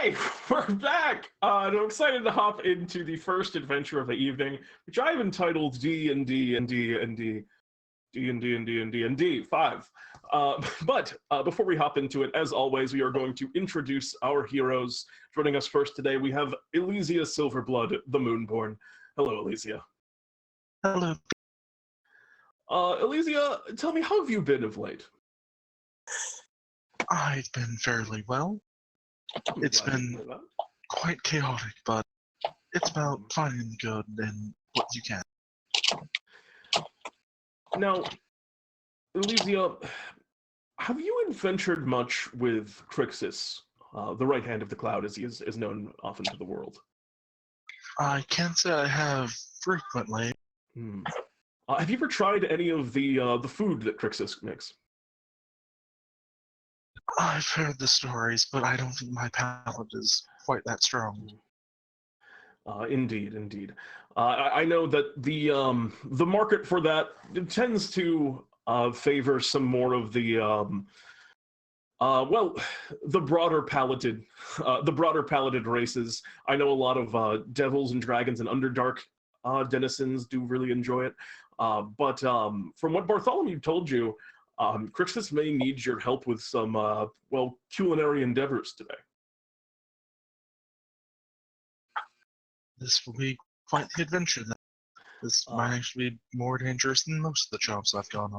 Hi, we're back! And I'm excited to hop into the first adventure of the evening, which I've entitled D&D&D&D&D, D&D&D&D&D 5. But before we hop into it, as always, we are going to introduce our heroes. Joining us first today, we have Elysia Silverblood, the Moonborn. Hello, Elysia. Hello. Elysia, tell me, how have you been of late? I've been fairly well. It's been quite chaotic, but it's about finding the good in what you can. Now, Elysia, have you adventured much with Krixus, the right hand of the cloud, as he is known often to the world? I can't say I have frequently. Have you ever tried any of the food that Krixus makes? I've heard the stories, but I don't think my palate is quite that strong. Indeed. I know that the market for that tends to favor some more of the the broader palated races. I know a lot of devils and dragons and underdark denizens do really enjoy it. But from what Bartholomew told you, Krixus may need your help with some culinary endeavors today. This will be quite the adventure then. This might actually be more dangerous than most of the jobs I've gone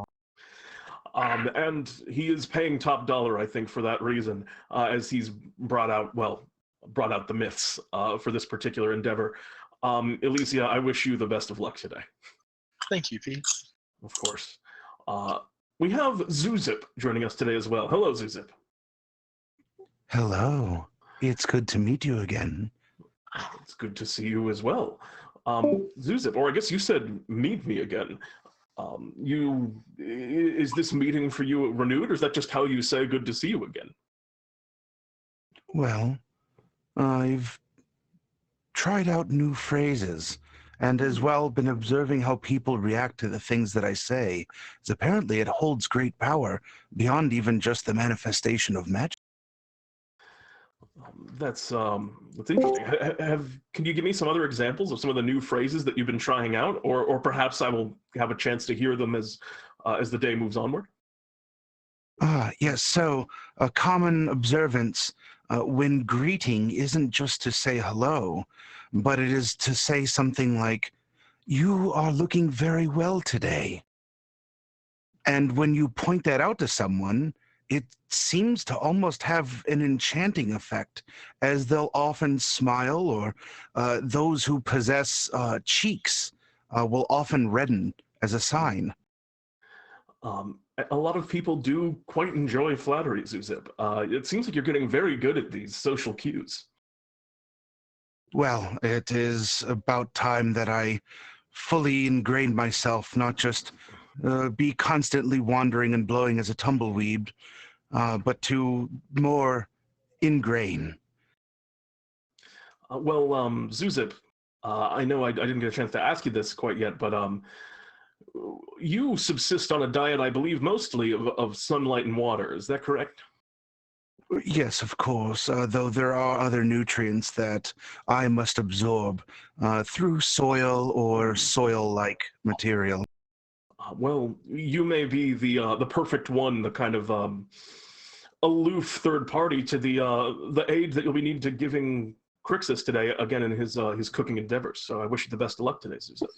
on. And he is paying top dollar, I think, for that reason, as he's brought out the myths for this particular endeavor. Elysia, I wish you the best of luck today. Thank you, Pete. Of course. We have Zewxip joining us today as well. Hello, Zewxip. Hello. It's good to meet you again. It's good to see you as well. Zewxip, or I guess you said meet me again. Is this meeting for you renewed, or is that just how you say good to see you again? Well, I've tried out new phrases, and as well been observing how people react to the things that I say, as apparently it holds great power beyond even just the manifestation of magic. That's interesting. Can you give me some other examples of some of the new phrases that you've been trying out, or perhaps I will have a chance to hear them as the day moves onward? Yes, so a common observance when greeting isn't just to say hello, but it is to say something like, "You are looking very well today." And when you point that out to someone, it seems to almost have an enchanting effect, as they'll often smile, or those who possess cheeks will often redden as a sign. A lot of people do quite enjoy flattery, Zewxip. It seems like you're getting very good at these social cues. Well, it is about time that I fully ingrained myself, not just be constantly wandering and blowing as a tumbleweed, but to more ingrain. Zewxip, I know I didn't get a chance to ask you this quite yet, but you subsist on a diet, I believe, mostly of sunlight and water. Is that correct? Yes, of course, though there are other nutrients that I must absorb through soil or soil-like material. Well, you may be the perfect one, the kind of aloof third party to the aid that you'll be needing to giving Krixus today, again, in his cooking endeavors. So I wish you the best of luck today, Susan.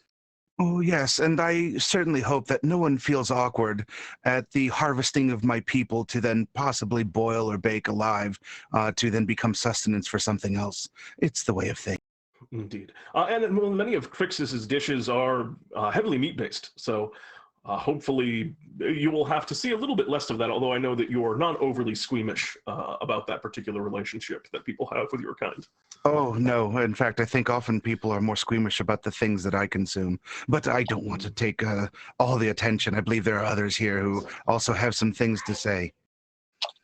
Oh, yes, and I certainly hope that no one feels awkward at the harvesting of my people to then possibly boil or bake alive to then become sustenance for something else. It's the way of things. Indeed. And many of Krixus's dishes are heavily meat-based, so hopefully you will have to see a little bit less of that, although I know that you are not overly squeamish about that particular relationship that people have with your kind. Oh, no. In fact, I think often people are more squeamish about the things that I consume. But I don't want to take all the attention. I believe there are others here who also have some things to say.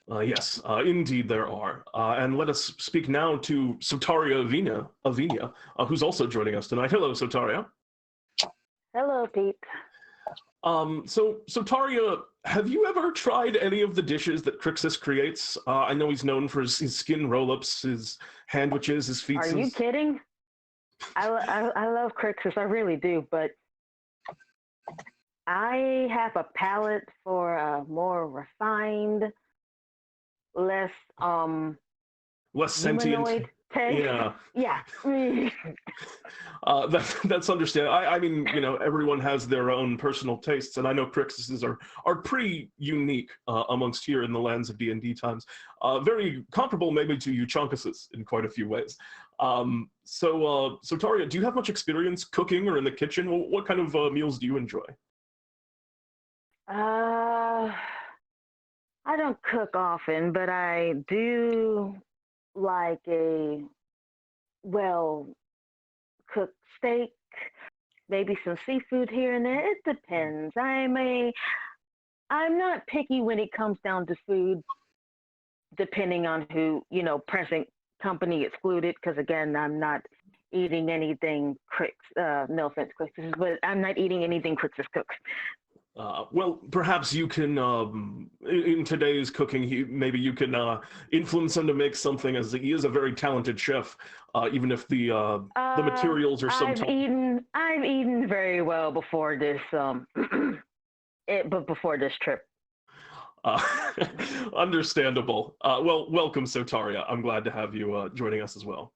Yes, indeed there are. And let us speak now to Sotaria Avenia, who's also joining us tonight. Hello, Sotaria. Hello, Pete. So Sotaria, have you ever tried any of the dishes that Krixus creates? I know he's known for his skin roll-ups, his handwiches, his feet. Are you kidding? I love Krixus, I really do, but I have a palate for a more refined, less sentient taste. Yeah. Yeah. That's understandable. I mean, everyone has their own personal tastes, and I know Krixuses are pretty unique amongst here in the lands of D&D times. Very comparable maybe to Euchonkuses in quite a few ways. So Taria, do you have much experience cooking or in the kitchen? What kind of meals do you enjoy? I don't cook often, but I do like a well-cooked steak, maybe some seafood here and there. It depends. I'm not picky when it comes down to food, depending on who, present company excluded, because again, I'm not eating anything no offense, Krixus, but I'm not eating anything Krixus cooks. Well, perhaps you can, in today's cooking, maybe you can influence him to make something, as he is a very talented chef, even if the materials are sometimes... I've eaten very well before this, before this trip. Understandable. Well, welcome, Sotaria. I'm glad to have you joining us as well.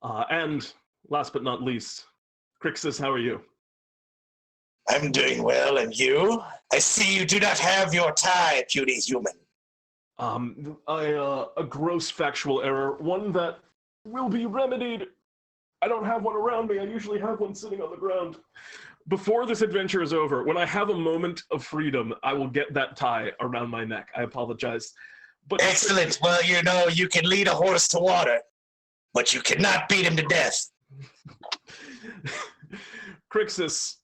And last but not least, Krixus, how are you? I'm doing well, and you? I see you do not have your tie, puny human. A gross factual error, one that will be remedied. I don't have one around me. I usually have one sitting on the ground. Before this adventure is over, when I have a moment of freedom, I will get that tie around my neck. I apologize. But excellent. Well, you can lead a horse to water, but you cannot beat him to death. Krixus,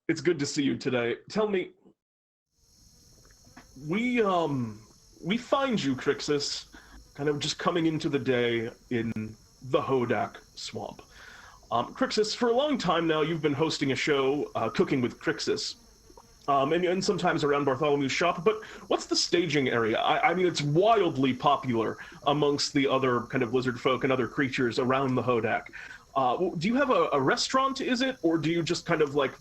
it's good to see you today. Tell me, we find you, Krixus, kind of just coming into the day in the Hodac Swamp. Krixus, for a long time now, you've been hosting a show, Cooking with Krixus, and sometimes around Bartholomew's shop, but what's the staging area? I mean, it's wildly popular amongst the other kind of lizard folk and other creatures around the Hodac. Do you have a restaurant, is it? Or do you just kind of like,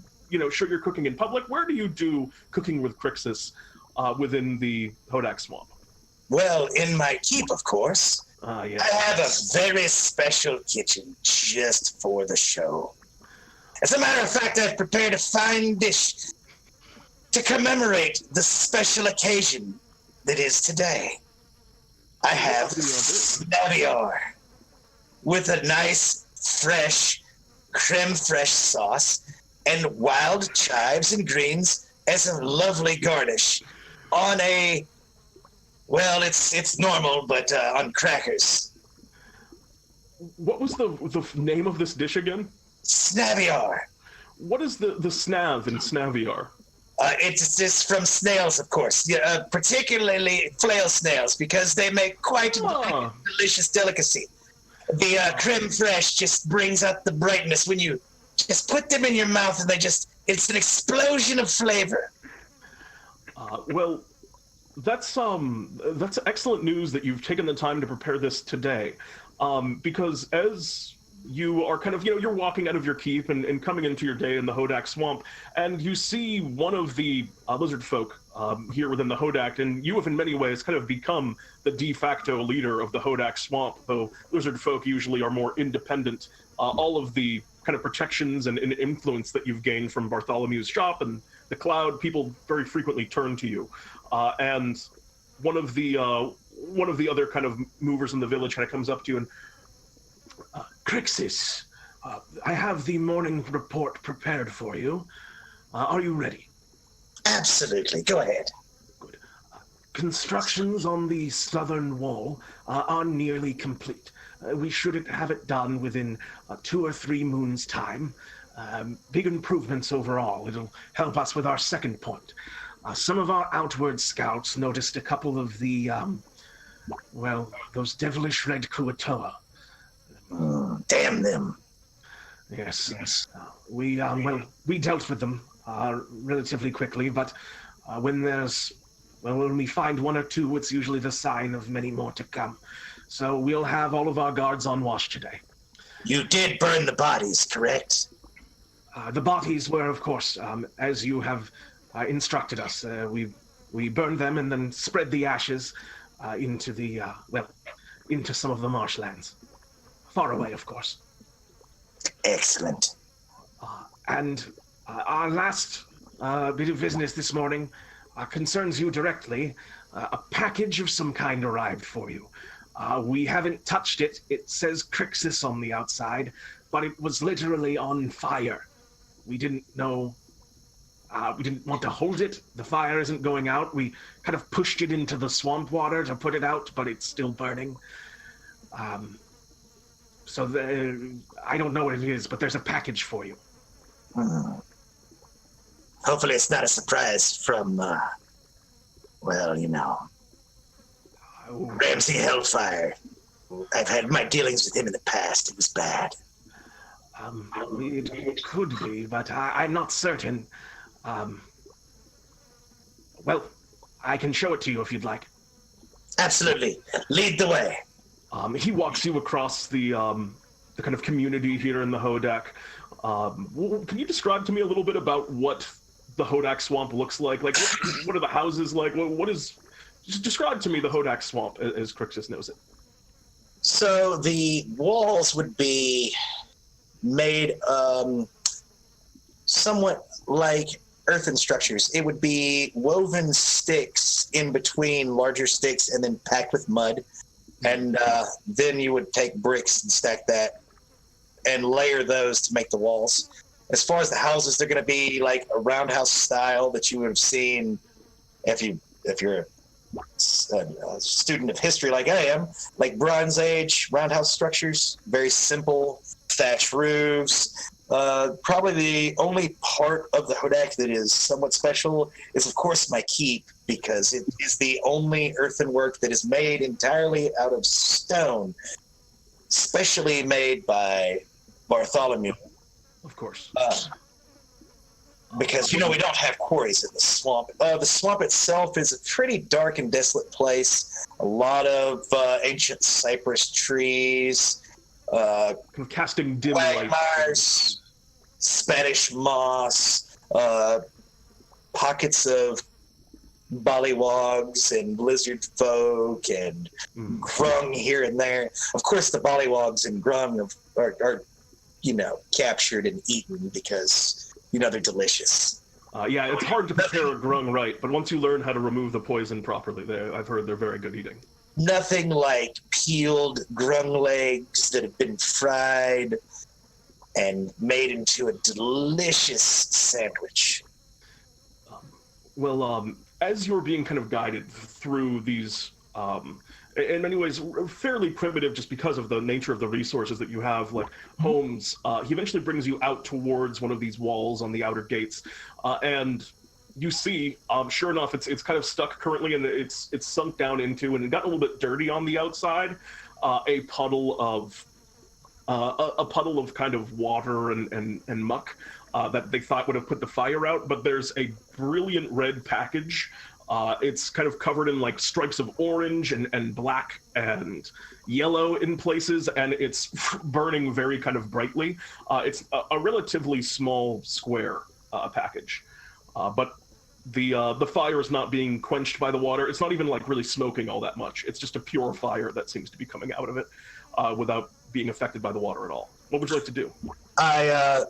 show your cooking in public? Where do you do Cooking with Krixus within the Hodac Swamp? Well, in my keep, of course. Yes. I have a very special kitchen just for the show. As a matter of fact, I've prepared a fine dish to commemorate the special occasion that is today. I have snaviar with a nice, fresh, creme fraiche sauce and wild chives and greens as a lovely garnish on a, well, it's normal, but on crackers. What was the name of this dish again? Snaviar. What is the snav in snaviar? It's just from snails, of course, particularly flail snails, because they make quite a delicious delicacy. The creme fraiche just brings out the brightness when you just put them in your mouth, and it's an explosion of flavor. Well, that's excellent news that you've taken the time to prepare this today, because as you are kind of, you're walking out of your keep and coming into your day in the Hodac Swamp, and you see one of the lizard folk here within the Hodac, and you have in many ways kind of become the de facto leader of the Hodac Swamp, though lizard folk usually are more independent. All of the kind of protections and influence that you've gained from Bartholomew's shop and the Cloud, people very frequently turn to you. And one of the other kind of movers in the village kind of comes up to you and, Krixus, I have the morning report prepared for you. Are you ready? Absolutely. Go ahead. Good. Constructions on the southern wall are nearly complete. We should have it done within 2 or 3 moons' time. Big improvements overall. It'll help us with our second point. Some of our outward scouts noticed a couple of the, those devilish red Kuatoa. Damn them. Yes. We dealt with them relatively quickly, but when we find one or two, it's usually the sign of many more to come. So we'll have all of our guards on watch today. You did burn the bodies, correct? The bodies were, of course, as you have instructed us. We burned them and then spread the ashes into into some of the marshlands. Far away, of course. Excellent. And our last bit of business this morning concerns you directly. A package of some kind arrived for you. We haven't touched it. It says Krixus on the outside, but it was literally on fire. We didn't know. We didn't want to hold it. The fire isn't going out. We kind of pushed it into the swamp water to put it out, but it's still burning. I don't know what it is, but there's a package for you. Hopefully it's not a surprise from, Ramsey Hellfire. I've had my dealings with him in the past. It was bad. It could be, but I'm not certain. I can show it to you if you'd like. Absolutely. Lead the way. He walks you across the kind of community here in the Hodac. Can you describe to me a little bit about what the Hodac Swamp looks like? Like, what are the houses like? Just describe to me the Hodac Swamp as Krixus knows it. So the walls would be made somewhat like earthen structures. It would be woven sticks in between larger sticks and then packed with mud. And then you would take bricks and stack that and layer those to make the walls. As far as the houses, they're going to be like a roundhouse style that you would have seen if you're a student of history like I am, like Bronze Age roundhouse structures, very simple, thatch roofs. Probably the only part of the Hodac that is somewhat special is, of course, my keep, because it is the only earthenwork that is made entirely out of stone, specially made by Bartholomew. Of course. Because, we don't have quarries in the swamp. The swamp itself is a pretty dark and desolate place. A lot of ancient cypress trees. Kind of casting dim light. Quagmires, Spanish moss, pockets of bollywogs and lizardfolk and grung here and there. Of course, the bollywogs and grung are captured and eaten because, they're delicious. It's hard to prepare a grung right, but once you learn how to remove the poison properly, I've heard they're very good eating. Nothing like peeled grung legs that have been fried and made into a delicious sandwich. As you're being kind of guided through these, in many ways, fairly primitive just because of the nature of the resources that you have, like homes, he eventually brings you out towards one of these walls on the outer gates, and you see, sure enough, it's kind of stuck currently, and it's sunk down into, and it got a little bit dirty on the outside, a puddle of kind of water and muck that they thought would have put the fire out, but there's a brilliant red package. It's kind of covered in like stripes of orange and black and yellow in places, and it's burning very kind of brightly. It's a relatively small square package, but the fire is not being quenched by the water. It's not even like really smoking all that much. It's just a pure fire that seems to be coming out of it without being affected by the water at all. What would you like to do? I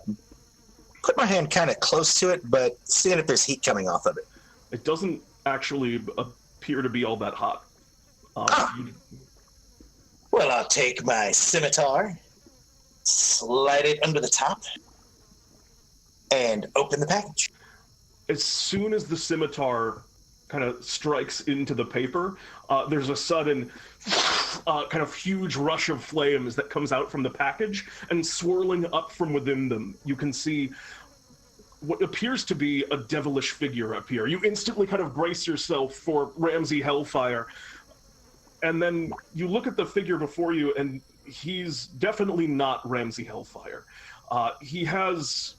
put my hand kind of close to it, but seeing if there's heat coming off of it. It doesn't actually appear to be all that hot. Well, I'll take my scimitar, slide it under the top, and open the package. As soon as the scimitar kind of strikes into the paper, there's a sudden kind of huge rush of flames that comes out from the package, and swirling up from within them, you can see what appears to be a devilish figure appear. You instantly kind of brace yourself for Ramsey Hellfire, and then you look at the figure before you, and he's definitely not Ramsey Hellfire. He has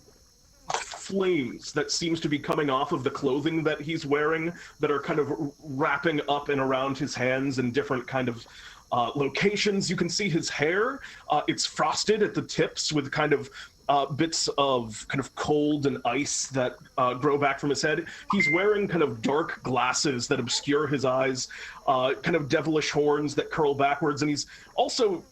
flames that seems to be coming off of the clothing that he's wearing that are kind of wrapping up and around his hands in different kind of locations. You can see his hair. It's frosted at the tips with kind of bits of kind of cold and ice that grow back from his head. He's wearing kind of dark glasses that obscure his eyes, kind of devilish horns that curl backwards, and he's also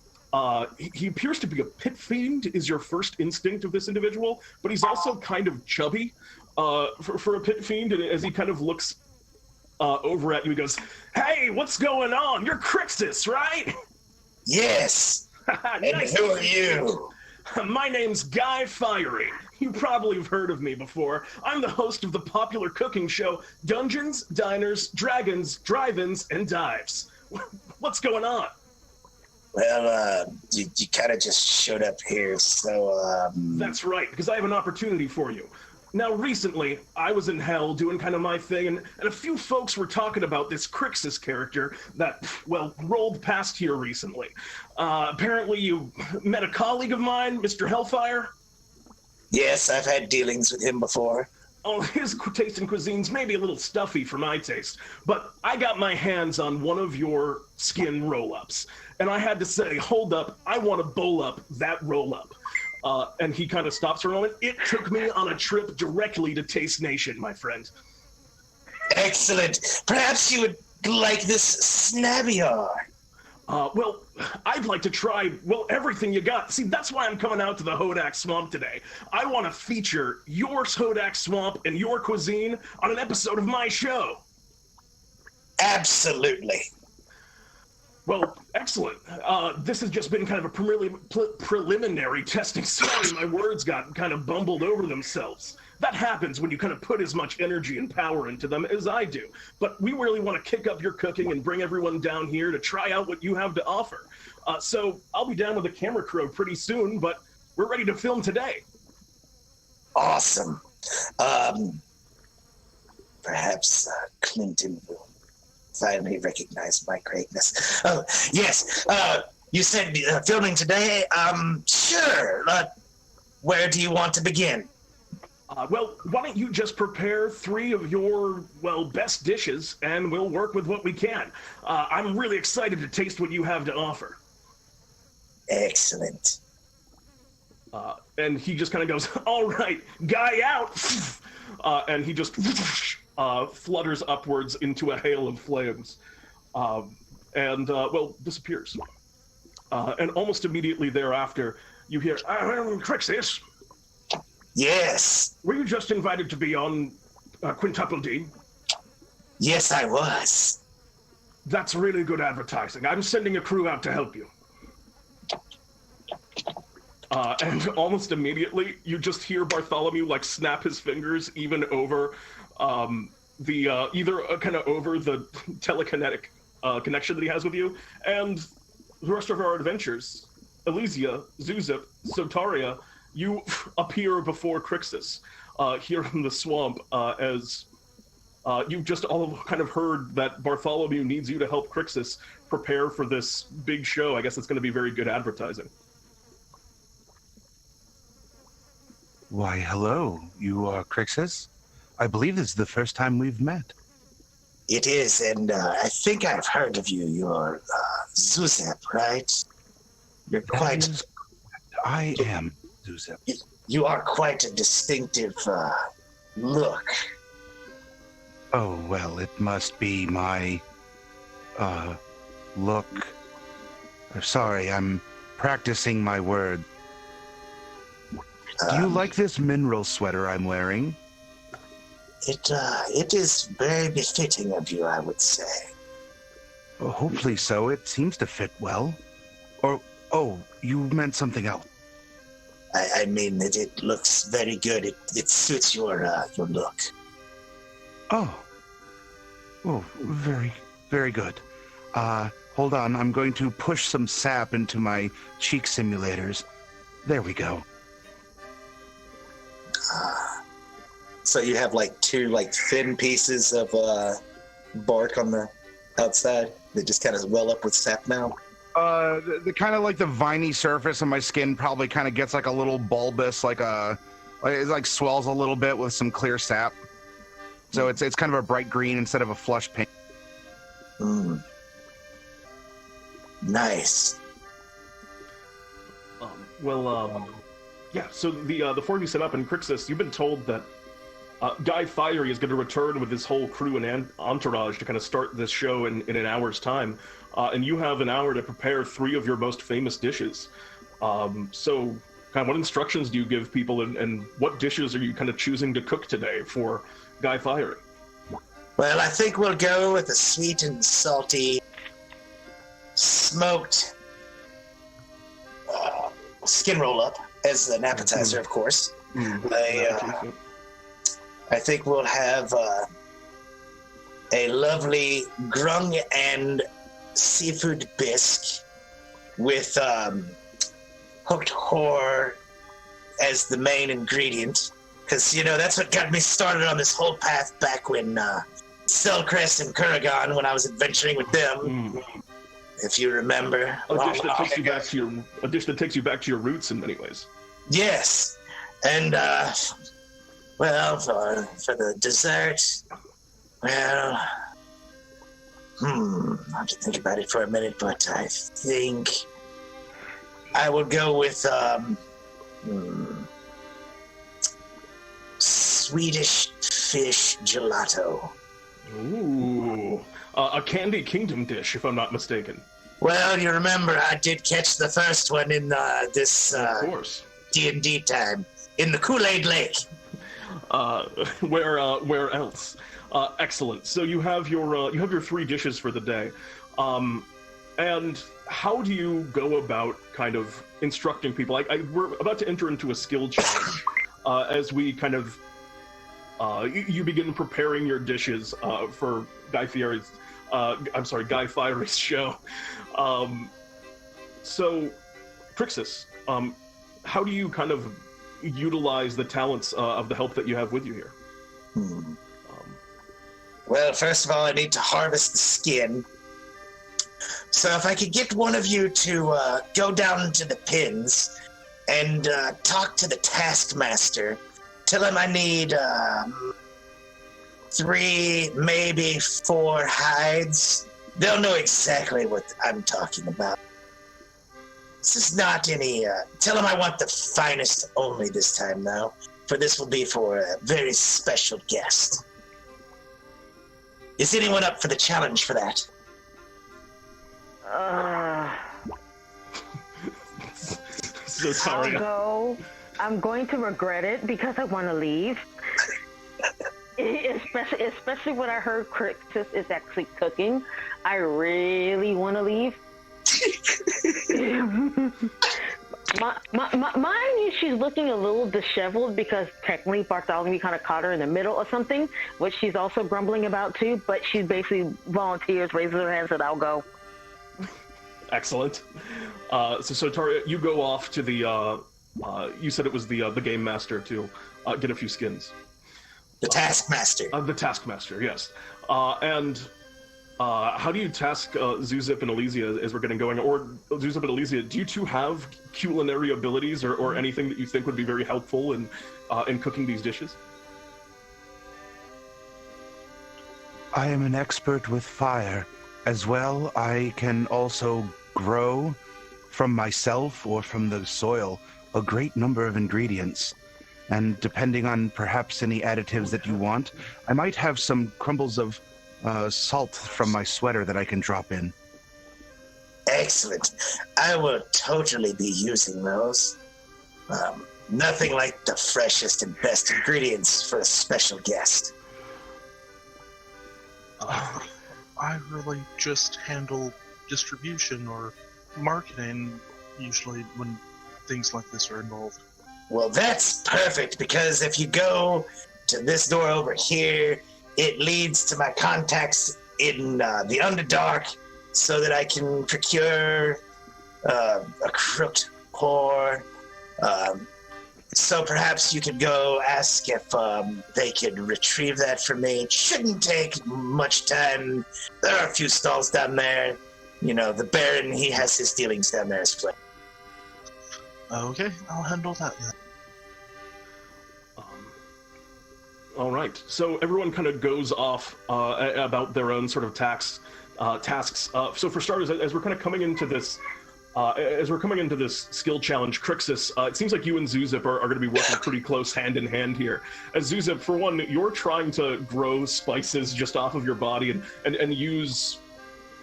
he appears to be a pit fiend, is your first instinct of this individual, but he's also kind of chubby for a pit fiend, and as he kind of looks over at you, he goes, "Hey, what's going on? You're Krixus, right?" Yes. Nice. And who are you? My name's Guy Fiery. You probably have heard of me before. I'm the host of the popular cooking show Dungeons, Diners, Dragons, Drive-Ins, and Dives. What's going on? Well, you kind of just showed up here, so, That's right, because I have an opportunity for you. Now, recently, I was in hell doing kind of my thing, and a few folks were talking about this Krixus character that, well, rolled past here recently. Apparently you met a colleague of mine, Mr. Hellfire? Yes, I've had dealings with him before. Oh, his taste in cuisines may be a little stuffy for my taste, but I got my hands on one of your skin roll-ups, and I had to say, hold up, I want to bowl up that roll-up. And he kind of stops for a moment. It took me on a trip directly to Taste Nation, my friend. Excellent. Perhaps you would like this snabbiar. Well, I'd like to try, well, everything you got. See, that's why I'm coming out to the Hodac Swamp today. I want to feature your Hodac Swamp and your cuisine on an episode of my show. Absolutely. Well, excellent. This has just been kind of a preliminary testing. Sorry, my words got kind of bumbled over themselves. That happens when you kind of put as much energy and power into them as I do. But we really want to kick up your cooking and bring everyone down here to try out what you have to offer. So I'll be down with the camera crew pretty soon, but we're ready to film today. Awesome. Perhaps Clinton will finally recognize my greatness. Oh, yes. You said filming today? Sure. Where do you want to begin? Well, why don't you just prepare 3 of your, well, best dishes, and we'll work with what we can. I'm really excited to taste what you have to offer. Excellent. And he just kind of goes, all right, guy out. And he just flutters upwards into a hail of flames. Well, disappears. And almost immediately thereafter, you hear, Krixus. Yes. Were you just invited to be on Quintuple D? Yes, I was. That's really good advertising. I'm sending a crew out to help you. And almost immediately, you just hear Bartholomew like snap his fingers even over either kind of over the telekinetic connection that he has with you, and the rest of our adventures. Elysia, Zewxip, Sotaria, you appear before Krixus here in the swamp as you've just all kind of heard that Bartholomew needs you to help Krixus prepare for this big show. I guess it's going to be very good advertising. Why, hello. You are Krixus? I believe this is the first time we've met. It is, and I think I've heard of you. You're Zewxip, right? You're quite... I am Zewxip. You are quite a distinctive look. Oh, well, it must be my, look. Sorry, I'm practicing my word. Do you like this mineral sweater I'm wearing? It is very befitting of you, I would say. Oh, hopefully so. It seems to fit well. Or, oh, you meant something else. I mean, it looks very good. It suits your look. Oh. Oh, very, very good. Hold on. I'm going to push some sap into my cheek simulators. There we go. So you have like 2 thin pieces of bark on the outside that just kind of well up with sap now? The kind of like the viney surface of my skin probably kind of gets like a little bulbous, it like swells a little bit with some clear sap. So it's kind of a bright green instead of a flush pink. Nice. Yeah. So the four of you set up, and Krixus, you've been told that Guy Fiery is going to return with his whole crew and entourage to kind of start this show in an hour's time, and you have an hour to prepare 3 of your most famous dishes. So, kind of, what instructions do you give people, and what dishes are you kind of choosing to cook today for Guy Fiery? Well, I think we'll go with a sweet and salty smoked skin roll up as an appetizer, of course. I think we'll have a lovely grung and seafood bisque with hooked whore as the main ingredient. Because, that's what got me started on this whole path back when Selcrest and Kurragon, when I was adventuring with them. If you remember. A dish that takes you back to your roots in many ways. Yes. And, well, for the dessert, well, I'll have to think about it for a minute, but I think I will go with, Swedish fish gelato. Ooh, a Candy Kingdom dish, if I'm not mistaken. Well, you remember I did catch the first one in this of course. DnDTime in the Kool-Aid Lake. Where else? Excellent. So you have your 3 dishes for the day, and how do you go about kind of instructing people? We're about to enter into a skill challenge as we kind of you begin preparing your dishes for Guy Fiery's show. So, Krixus, how do you kind of utilize the talents of the help that you have with you here? Well, first of all, I need to harvest the skin. So if I could get one of you to go down to the pins and talk to the taskmaster, tell him I need 3, maybe 4 hides. They'll know exactly what I'm talking about. This is not any... tell him I want the finest only this time, though, for this will be for a very special guest. Is anyone up for the challenge for that? Sotaria. I'm going to regret it because I want to leave. Especially when I heard Krixus is actually cooking. I really want to leave. Mind you, she's looking a little disheveled because technically Bartholomew kind of caught her in the middle of something, which she's also grumbling about too, but she basically volunteers, raises her hand, said, I'll go. Excellent. So Sotaria, you go off to the, you said it was the game master to get a few skins. The taskmaster. The taskmaster, yes. And how do you task Zewxip and Elysia as we're getting going? Or Zewxip and Elysia, do you two have culinary abilities or anything that you think would be very helpful in cooking these dishes? I am an expert with fire. As well, I can also grow from myself or from the soil a great number of ingredients. And depending on perhaps any additives that you want, I might have some crumbles of salt from my sweater that I can drop in. Excellent. I will totally be using those. Nothing like the freshest and best ingredients for a special guest. I really just handle distribution or marketing, usually when things like this are involved. Well, that's perfect, because if you go to this door over here, it leads to my contacts in the Underdark, so that I can procure a crooked whore. So perhaps you could go ask if they could retrieve that for me. It shouldn't take much time. There are a few stalls down there. You know, the Baron, he has his dealings down there as well. Okay, I'll handle that then. All right. So everyone kind of goes off about their own sort of tasks. So for starters, as we're kind of coming into this, skill challenge, Krixus, it seems like you and Zewxip are going to be working pretty close hand in hand here. As Zewxip, for one, you're trying to grow spices just off of your body and use,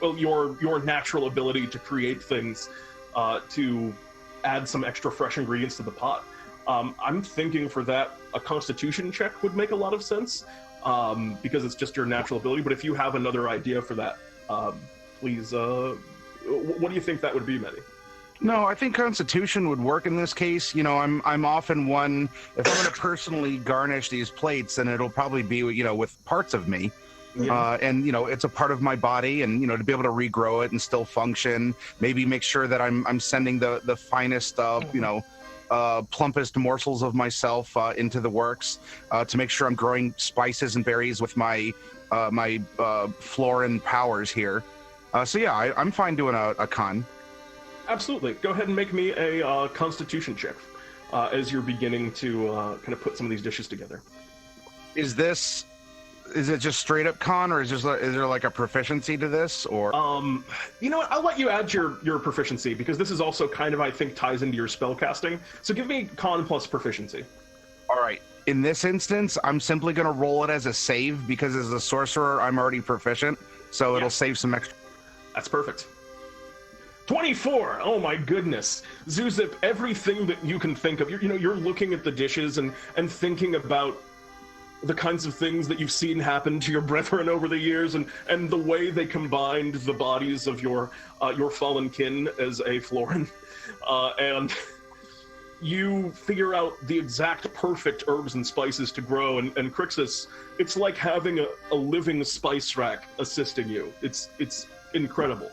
well, your natural ability to create things to add some extra fresh ingredients to the pot. I'm thinking for that, a Constitution check would make a lot of sense, because it's just your natural ability. But if you have another idea for that, please, what do you think that would be, Mehdi? No, I think Constitution would work in this case. You know, I'm often one, if I'm going to personally garnish these plates, then it'll probably be, you know, with parts of me. Yeah. And, you know, it's a part of my body, and, you know, to be able to regrow it and still function, maybe make sure that I'm sending the finest, you know, plumpest morsels of myself into the works to make sure I'm growing spices and berries with my florin powers here. So yeah, I'm fine doing a con. Absolutely. Go ahead and make me a Constitution check as you're beginning to kind of put some of these dishes together. Is it just straight up con, or is there like a proficiency to this, or? You know what? I'll let you add your proficiency, because this is also kind of, I think, ties into your spell casting. So give me con plus proficiency. All right. In this instance, I'm simply going to roll it as a save, because as a sorcerer, I'm already proficient, so it'll save some extra. That's perfect. 24. Oh my goodness. Zewxip, everything that you can think of, you're looking at the dishes and thinking about the kinds of things that you've seen happen to your brethren over the years, and the way they combined the bodies of your fallen kin as a florin, and you figure out the exact perfect herbs and spices to grow. And Krixus, it's like having a living spice rack assisting you. It's incredible.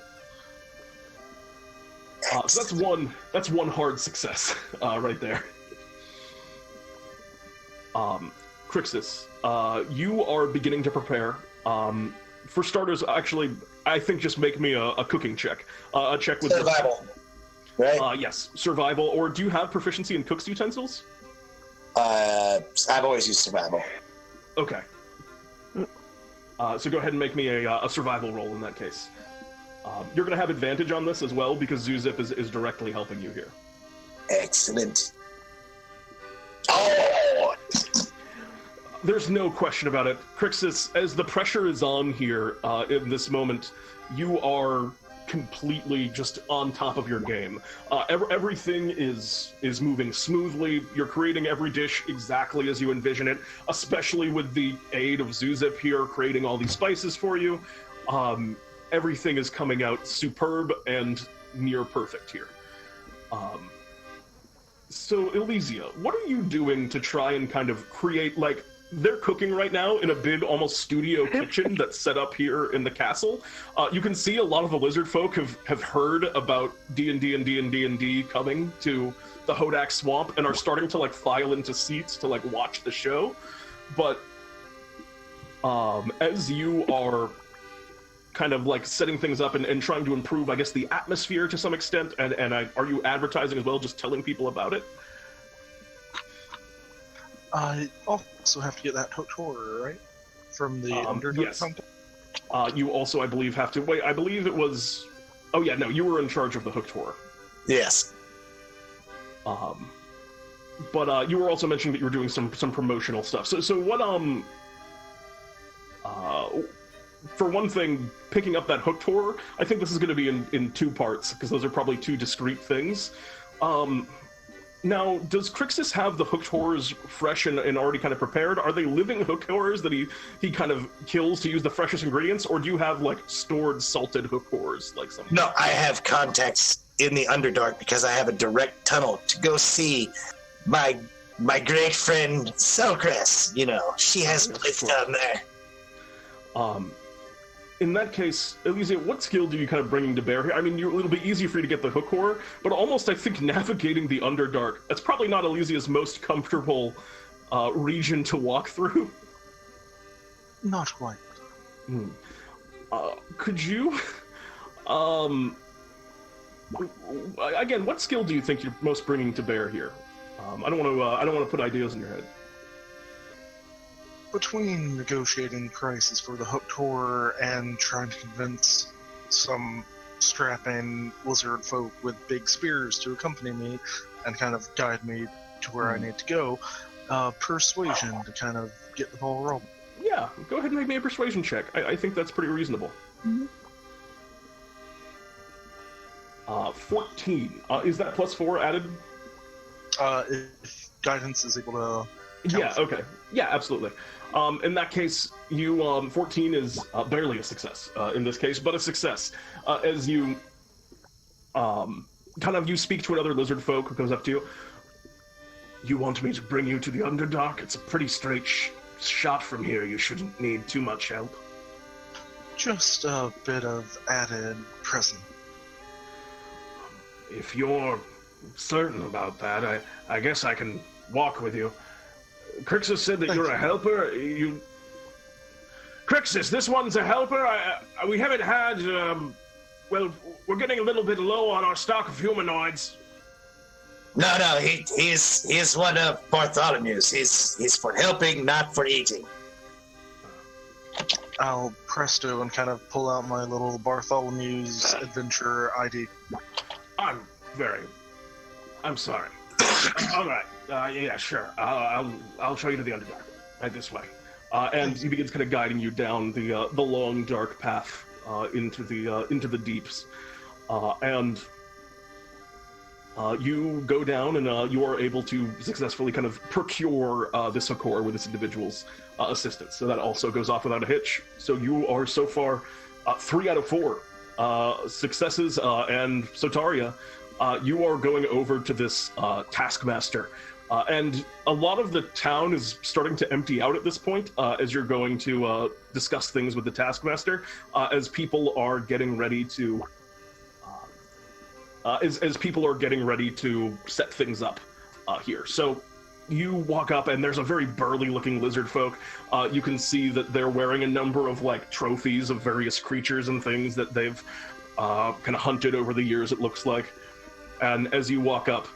So that's one hard success right there. Krixus, you are beginning to prepare. For starters, actually, I think just make me a cooking check. A check with survival, right? Yes, survival. Or do you have proficiency in cook's utensils? I've always used survival. Okay. So go ahead and make me a survival roll in that case. You're going to have advantage on this as well, because Zewxip is directly helping you here. Excellent. Oh! There's no question about it. Krixus, as the pressure is on here in this moment, you are completely just on top of your game. Everything is moving smoothly. You're creating every dish exactly as you envision it, especially with the aid of Zewxip here creating all these spices for you. Everything is coming out superb and near perfect here. So, Elysia, what are you doing to try and kind of create, like, they're cooking right now in a big, almost studio kitchen that's set up here in the castle. You can see a lot of the lizard folk have heard about D&D and D&D coming to the Hodac Swamp and are starting to, like, file into seats to, like, watch the show. But as you are kind of like setting things up and trying to improve, I guess, the atmosphere to some extent, and are you advertising as well, just telling people about it? I also have to get that hooked horror, right? From the Underdark yes. content? You also, I believe, have to... Wait, I believe it was... Oh yeah, no, you were in charge of the hooked horror. Yes. But you were also mentioning that you were doing some promotional stuff. So what, for one thing, picking up that hooked horror, I think this is going to be in two parts, because those are probably two discrete things. Now, does Krixus have the hooked horrors fresh and already kind of prepared? Are they living hooked horrors that he kind of kills to use the freshest ingredients, or do you have, like, stored salted hooked horrors, like something? No, I have contacts in the Underdark because I have a direct tunnel to go see my great friend Selkress. You know, she has a place down there. In that case, Elysia, what skill do you kind of bring to bear here? I mean, it'll be easy for you to get the hook horror, but almost, I think, navigating the Underdark, that's probably not Elysia's most comfortable region to walk through. Not quite. Could you Again, what skill do you think you're most bringing to bear here? I don't want to put ideas in your head. Between negotiating prices for the hooked horror and trying to convince some strapping lizard folk with big spears to accompany me and kind of guide me to where I need to go, persuasion to kind of get the ball rolling. Yeah, go ahead and make me a persuasion check. I think that's pretty reasonable. 14. Is that +4 added? If guidance is able to... Yeah, okay. Yeah, absolutely. In that case, you 14 is barely a success in this case, but a success. As you you speak to another lizard folk who comes up to you. You want me to bring you to the Underdark? It's a pretty straight shot from here. You shouldn't need too much help. Just a bit of added present. If you're certain about that, I guess I can walk with you. Krixus said that you're a helper. Krixus, this one's a helper. We haven't had, well, we're getting a little bit low on our stock of humanoids. No, he's one of Bartholomew's. He's for helping, not for eating. I'll presto and kind of pull out my little Bartholomew's adventure ID. I'm sorry. All right. Yeah, sure. I'll show you to the Underdark. Right this way. And he begins kind of guiding you down the long dark path into the deeps. You go down and you are able to successfully kind of procure this Hakor with this individual's assistance. So that also goes off without a hitch. So you are so far 3 out of 4 successes, and Sotaria, you are going over to this taskmaster. And a lot of the town is starting to empty out at this point as you're going to discuss things with the taskmaster, as people are getting ready to as people are getting ready to set things up here. So you walk up and there's a very burly looking lizard folk. You can see that they're wearing a number of trophies of various creatures and things that they've kind of hunted over the years, it looks like. And as you walk up,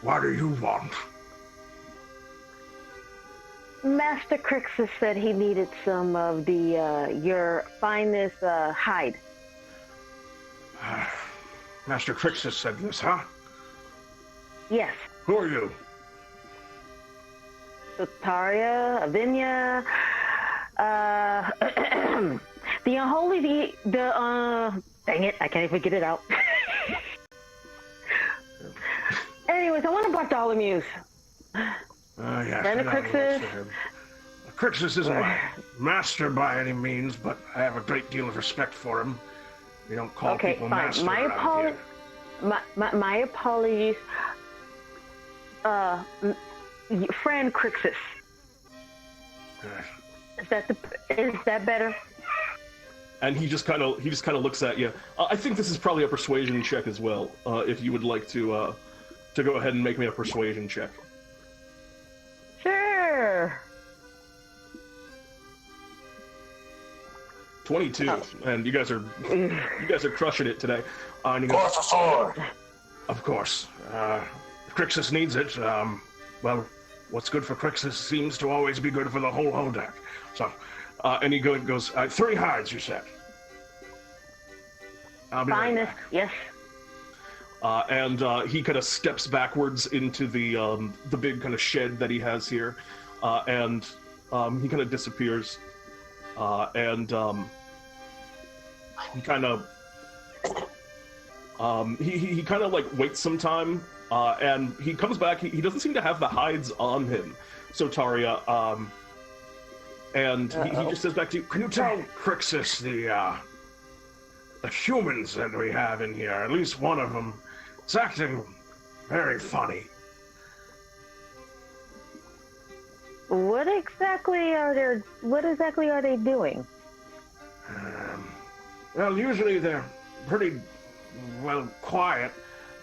what do you want? Master Krixus said he needed some of the your finest hide. Master Krixus said this, huh? Yes. Who are you? Sotaria, Avenia, the Unholy, dang it, I can't even get it out. Anyways, I want to Bartholomew's. Yes. Then Krixus. Krixus isn't my master by any means, but I have a great deal of respect for him. We don't call people master around here. My apologies. Friend Krixus. Is that better? And he just kind of looks at you. I think this is probably a persuasion check as well. If you would like to go ahead and make me a persuasion check. Sure. 22, and you guys are crushing it today. And he 4 for 4. Of course. If Krixus needs it. Well, what's good for Krixus seems to always be good for the whole Hodac. So, and he goes, 3 hides, you said. I'll be right back. Yes. And he kind of steps backwards into the big kind of shed that he has here, and he kind of disappears, and he kind of he kind of waits some time, and he comes back. He doesn't seem to have the hides on him, Sotaria, and he just says back to you, "Can you tell Krixus the humans that we have in here? At least one of them. It's acting very funny." What exactly are they doing? Well, usually they're pretty, quiet.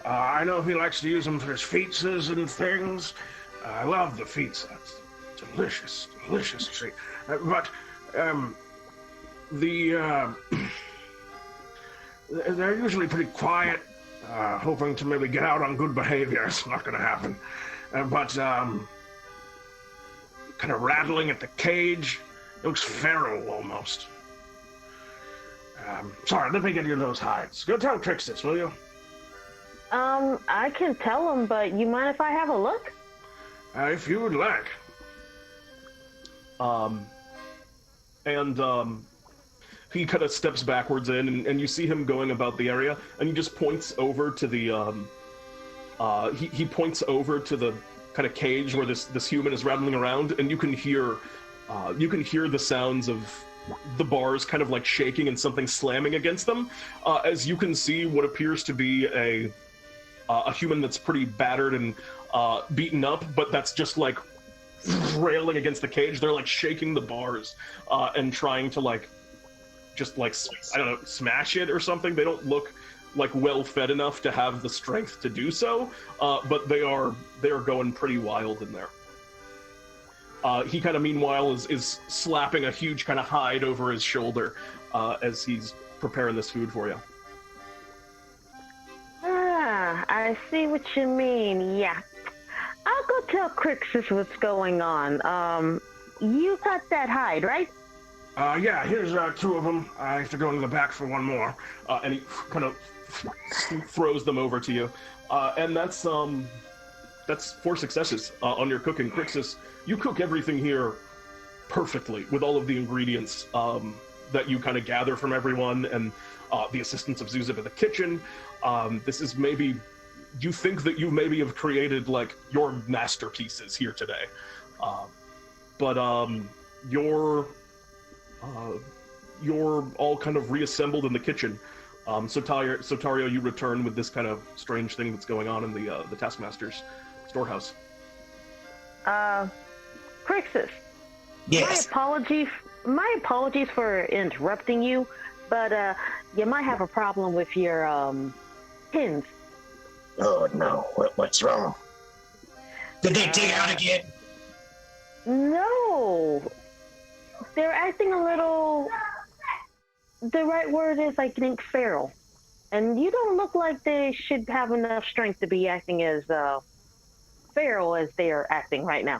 I know he likes to use them for his pizzas and things. I love the pizza. It's delicious, delicious treat. But They're usually pretty quiet, hoping to maybe get out on good behavior. It's not going to happen. But kind of rattling at the cage. It looks feral almost. Sorry, let me get you those hides. Go tell Krixus, will you? I can tell him, but you mind if I have a look? If you would like. He kind of steps backwards in, and you see him going about the area, and he just points over to the, he points over to the kind of cage where this human is rattling around, and you can hear the sounds of the bars kind of like shaking and something slamming against them, as you can see what appears to be a human that's pretty battered and beaten up, but that's just like railing against the cage. They're like shaking the bars and trying to like just like, I don't know, smash it or something. They don't look like well fed enough to have the strength to do so, but they are going pretty wild in there. He kind of meanwhile is slapping a huge kind of hide over his shoulder as he's preparing this food for you. Ah, I see what you mean. Yeah, I'll go tell Krixus what's going on. You got that hide, right? Yeah, here's 2 of them. I have to go into the back for 1 more. And he kind of throws them over to you. And that's 4 successes on your cooking. Krixus, you cook everything here perfectly with all of the ingredients that you kind of gather from everyone and the assistance of Zewxip in the kitchen. This is maybe, you think that you maybe have created like your masterpieces here today. But you're all kind of reassembled in the kitchen. Sotaria, you return with this kind of strange thing that's going on in the Taskmaster's storehouse. Krixus. Yes. My apologies for interrupting you, but you might have a problem with your pins. Oh no, what's wrong? Did they dig out again? No. They're acting a little... The right word is, I think, feral. And you don't look like they should have enough strength to be acting as feral as they are acting right now.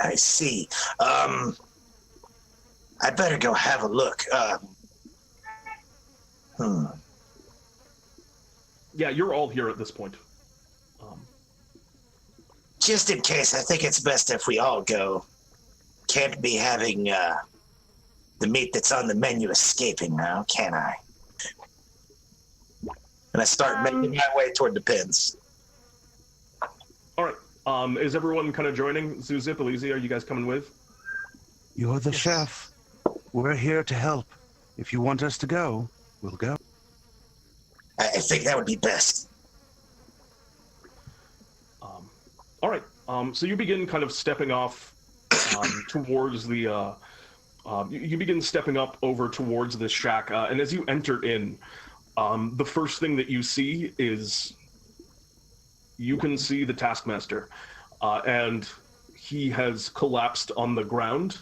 I see. I better go have a look. Yeah, you're all here at this point. Just in case, I think it's best if we all go. Can't be having the meat that's on the menu escaping now, can I? And I start making my way toward the pins. All right. Is everyone kind of joining? Zewxip, Elysia, are you guys coming with? You're the chef. We're here to help. If you want us to go, we'll go. I think that would be best. All right. So you begin kind of stepping off towards the... you begin stepping up over towards this shack, and as you enter in, the first thing that you see is you can see the Taskmaster, and he has collapsed on the ground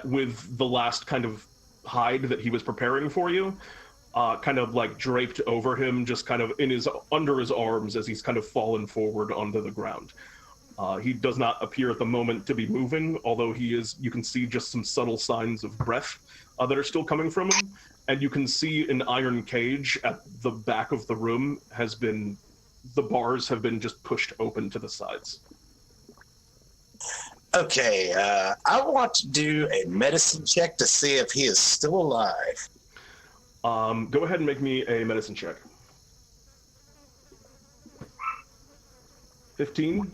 with the last kind of hide that he was preparing for you, kind of like draped over him, just kind of under his arms as he's kind of fallen forward onto the ground. He does not appear at the moment to be moving, although you can see just some subtle signs of breath that are still coming from him. And you can see an iron cage at the back of the room the bars have been just pushed open to the sides. Okay, I want to do a medicine check to see if he is still alive. Go ahead and make me a medicine check. 15.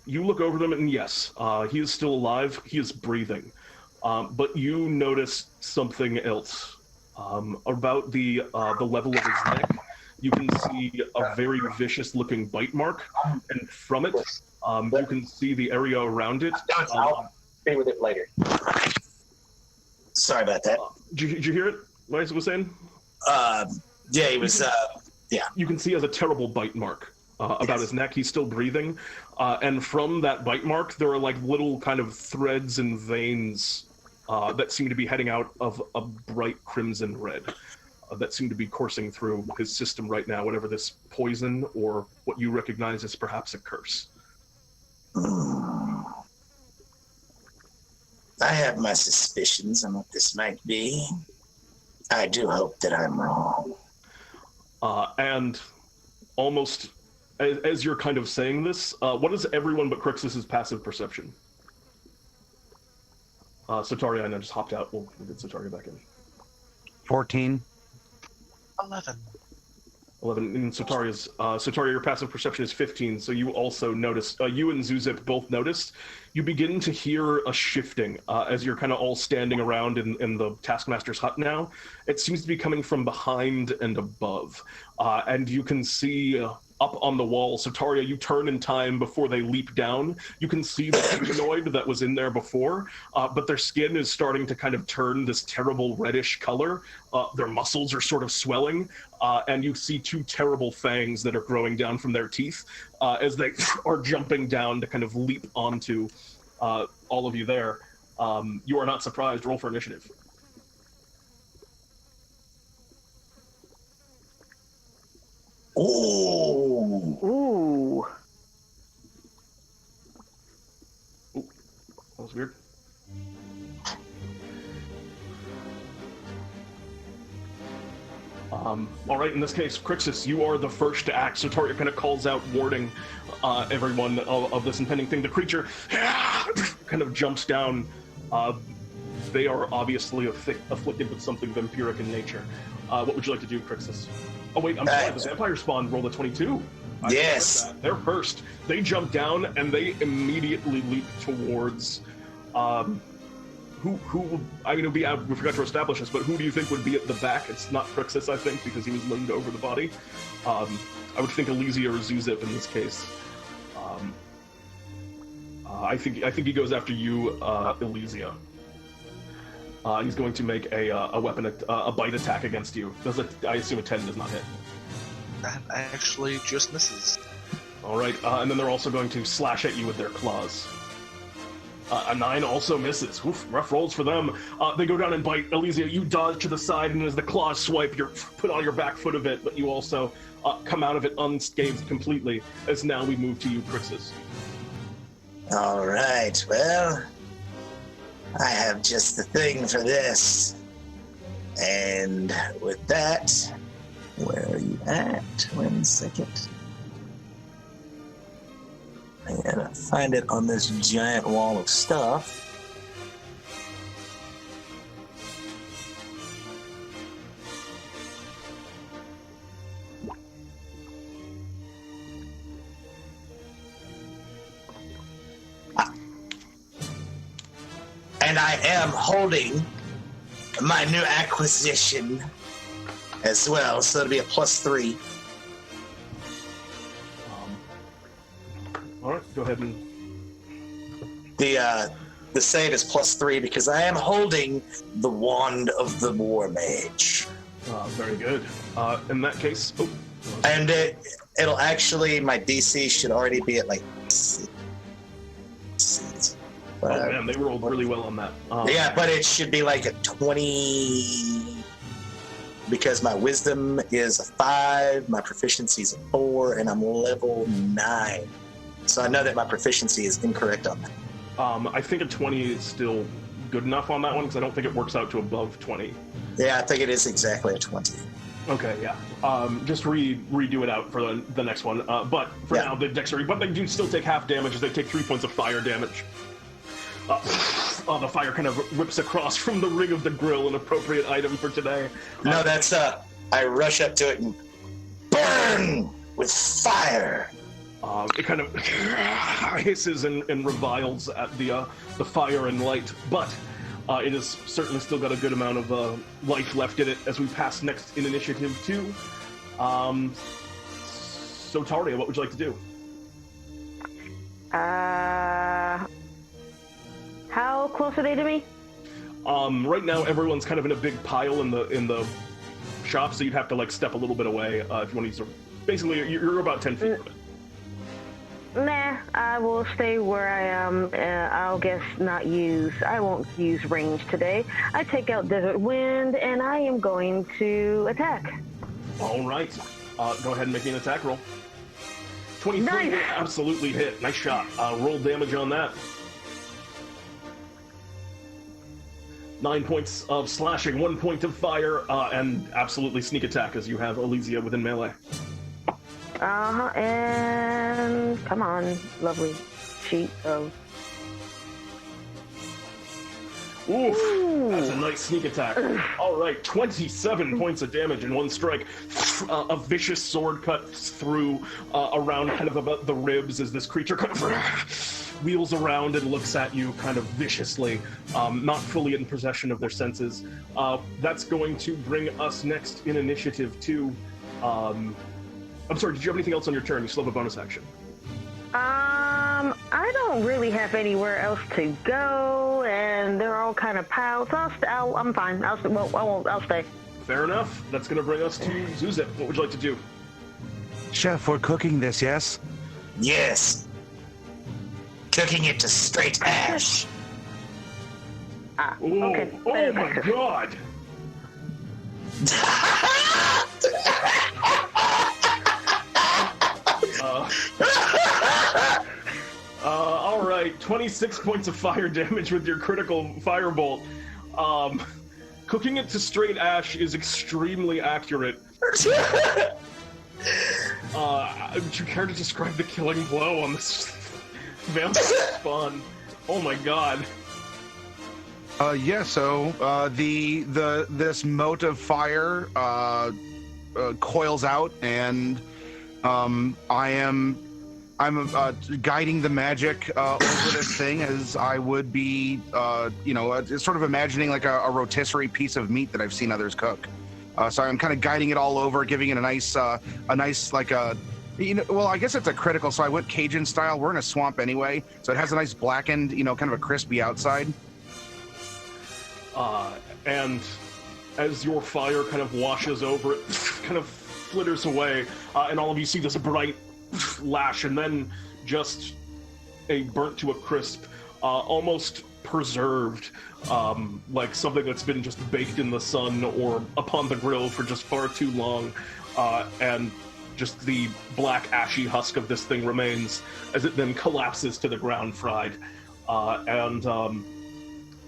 You look over them, and yes, he is still alive. He is breathing. But you notice something else. About the level of his neck, you can see a very vicious-looking bite mark, and from it, you can see the area around it. I'll stay with it later. Sorry about that. Did you hear it? What I was saying? Yeah, he was. Yeah. You can see he has a terrible bite mark about his neck. He's still breathing, and from that bite mark, there are like little kind of threads and veins that seem to be heading out of a bright crimson red. that seem to be coursing through his system right now, whatever this poison or what you recognize as perhaps a curse. I have my suspicions on what this might be. I do hope that I'm wrong. And almost as you're kind of saying this, what is everyone but Krixus's passive perception? Sotaria, I know, just hopped out. We'll get Sotaria back in. 14. 11. 11. And Sotaria, your passive perception is 15, so you also notice, you and Zewxip both noticed, you begin to hear a shifting as you're kind of all standing around in the Taskmaster's hut now. It seems to be coming from behind and above. And you can see up on the wall, Sotaria, you turn in time before they leap down. You can see the humanoid that was in there before, but their skin is starting to kind of turn this terrible reddish color. Their muscles are sort of swelling, and you see two terrible fangs that are growing down from their teeth as they are jumping down to kind of leap onto all of you there. You are not surprised. Roll for initiative. Ooh. Ooh. That was weird. All right, in this case, Krixus, you are the first to act. Sotaria kind of calls out, warning everyone of this impending thing. The creature kind of jumps down. They are obviously afflicted with something vampiric in nature. What would you like to do, Krixus? Oh wait, I'm sorry, the vampire spawn rolled a 22. Yes. They're first. They jump down and they immediately leap towards who I mean, we forgot to establish this, but who do you think would be at the back? It's not Krixus, I think, because he was limbed over the body. I would think Elysia or Zewxip in this case. I think he goes after you, Elysia. He's going to make a bite attack against you. I assume a 10 does not hit. That actually just misses. All right, and then they're also going to slash at you with their claws. A 9 also misses. Oof, rough rolls for them. They go down and bite. Elysia, you dodge to the side, and as the claws swipe, you're put on your back foot of it, but you also come out of it unscathed completely, as now we move to you, Krixus. All right, well, I have just the thing for this. And with that, where are you at? 1 second. I gotta find it on this giant wall of stuff. And I am holding my new acquisition as well, so it'll be a +3. All right, go ahead and... The save is +3 because I am holding the Wand of the War Mage. Very good. In that case... Oh. And it'll actually, my DC should already be at like 6. Oh man, they rolled really well on that. Yeah, but it should be like a 20 because my wisdom is a 5, my proficiency is a 4, and I'm level 9. So I know that my proficiency is incorrect on that. I think a 20 is still good enough on that one because I don't think it works out to above 20. Yeah, I think it is exactly a 20. Okay, yeah. Just redo it out for the next one. But for now, the dexterity. But they do still take half damage as they take 3 points of fire damage. The fire kind of rips across from the ring of the grill, an appropriate item for today. No, that's I rush up to it and burn with fire. It kind of hisses and reviles at the fire and light, but it has certainly still got a good amount of life left in it as we pass next in initiative 2. Sotaria, what would you like to do? How close are they to me? Right now, everyone's kind of in a big pile in the shop, so you'd have to like step a little bit away if you want to. Basically, you're about 10 feet from it. Nah, I will stay where I am. I'll guess I won't use range today. I take out Desert Wind, and I am going to attack. All right. Go ahead and make me an attack roll. 23 Nice. will absolutely hit. Nice shot. Roll damage on that. 9 points of slashing, 1 point of fire, and absolutely sneak attack as you have Elysia within melee. And come on, lovely sheet of. Oof, Ooh. that's a nice sneak attack. All right, 27 points of damage in one strike. A vicious sword cut through around kind of about the ribs as this creature kind of wheels around and looks at you kind of viciously, not fully in possession of their senses. That's going to bring us next in initiative to... I'm sorry, did you have anything else on your turn? You still have a bonus action. I don't really have anywhere else to go, and they're all kind of piled. So I'm fine. I'll stay. Fair enough. That's going to bring us to Zewxip. What would you like to do? Chef, we're cooking this, yes? Yes. Cooking it to straight ash. Ooh, Okay. oh my god! All right, 26 points of fire damage with your critical firebolt. Cooking it to straight ash is extremely accurate. Would you care to describe the killing blow on this vampire spawn? Oh my god. So this mote of fire coils out, and I'm guiding the magic over this thing as I would be, sort of imagining like a rotisserie piece of meat that I've seen others cook. So I'm kind of guiding it all over, giving it a nice I guess it's a critical. So I went Cajun style. We're in a swamp anyway, so it has a nice blackened, kind of a crispy outside. And as your fire kind of washes over it, kind of flitters away, and all of you see this bright lash, and then just a burnt to a crisp, almost preserved, like something that's been just baked in the sun or upon the grill for just far too long, and just the black ashy husk of this thing remains as it then collapses to the ground fried. And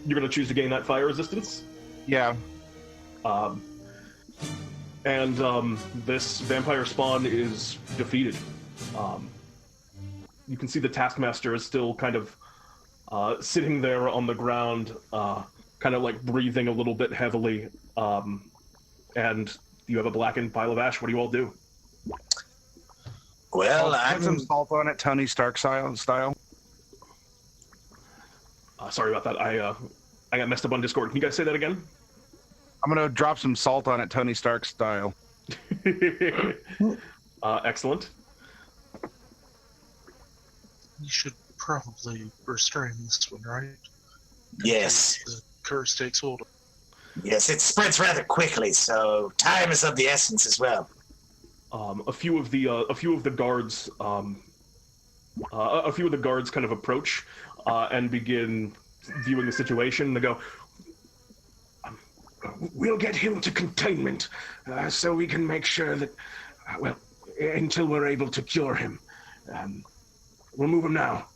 you're going to choose to gain that fire resistance? Yeah. This vampire spawn is defeated. You can see the Taskmaster is still kind of sitting there on the ground, kind of like breathing a little bit heavily, and you have a blackened pile of ash. What do you all do? Well, I'll put some salt on it, Tony Stark style. Sorry about that. I got messed up on Discord. Can you guys say that again? I'm gonna drop some salt on it, Tony Stark style. Excellent. You should probably restrain this one, right? Yes. The curse takes hold. Yes, it spreads rather quickly, so time is of the essence as well. A few of the guards, kind of approach and begin viewing the situation. They go, "We'll get him to containment, so we can make sure that, until we're able to cure him. We'll move him now."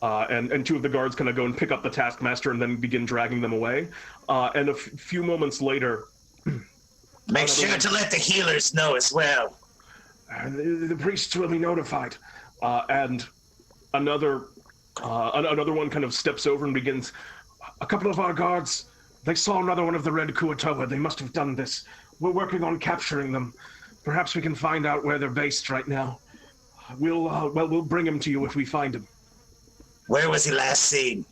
And two of the guards kind of go and pick up the Taskmaster and then begin dragging them away. And a few moments later... Make sure to let the healers know as well. The priests will be notified. And another one kind of steps over and begins, "A couple of our guards, they saw another one of the Red Kuatoa. They must have done this. We're working on capturing them. Perhaps we can find out where they're based right now. We'll bring him to you if we find him." Where was he last seen?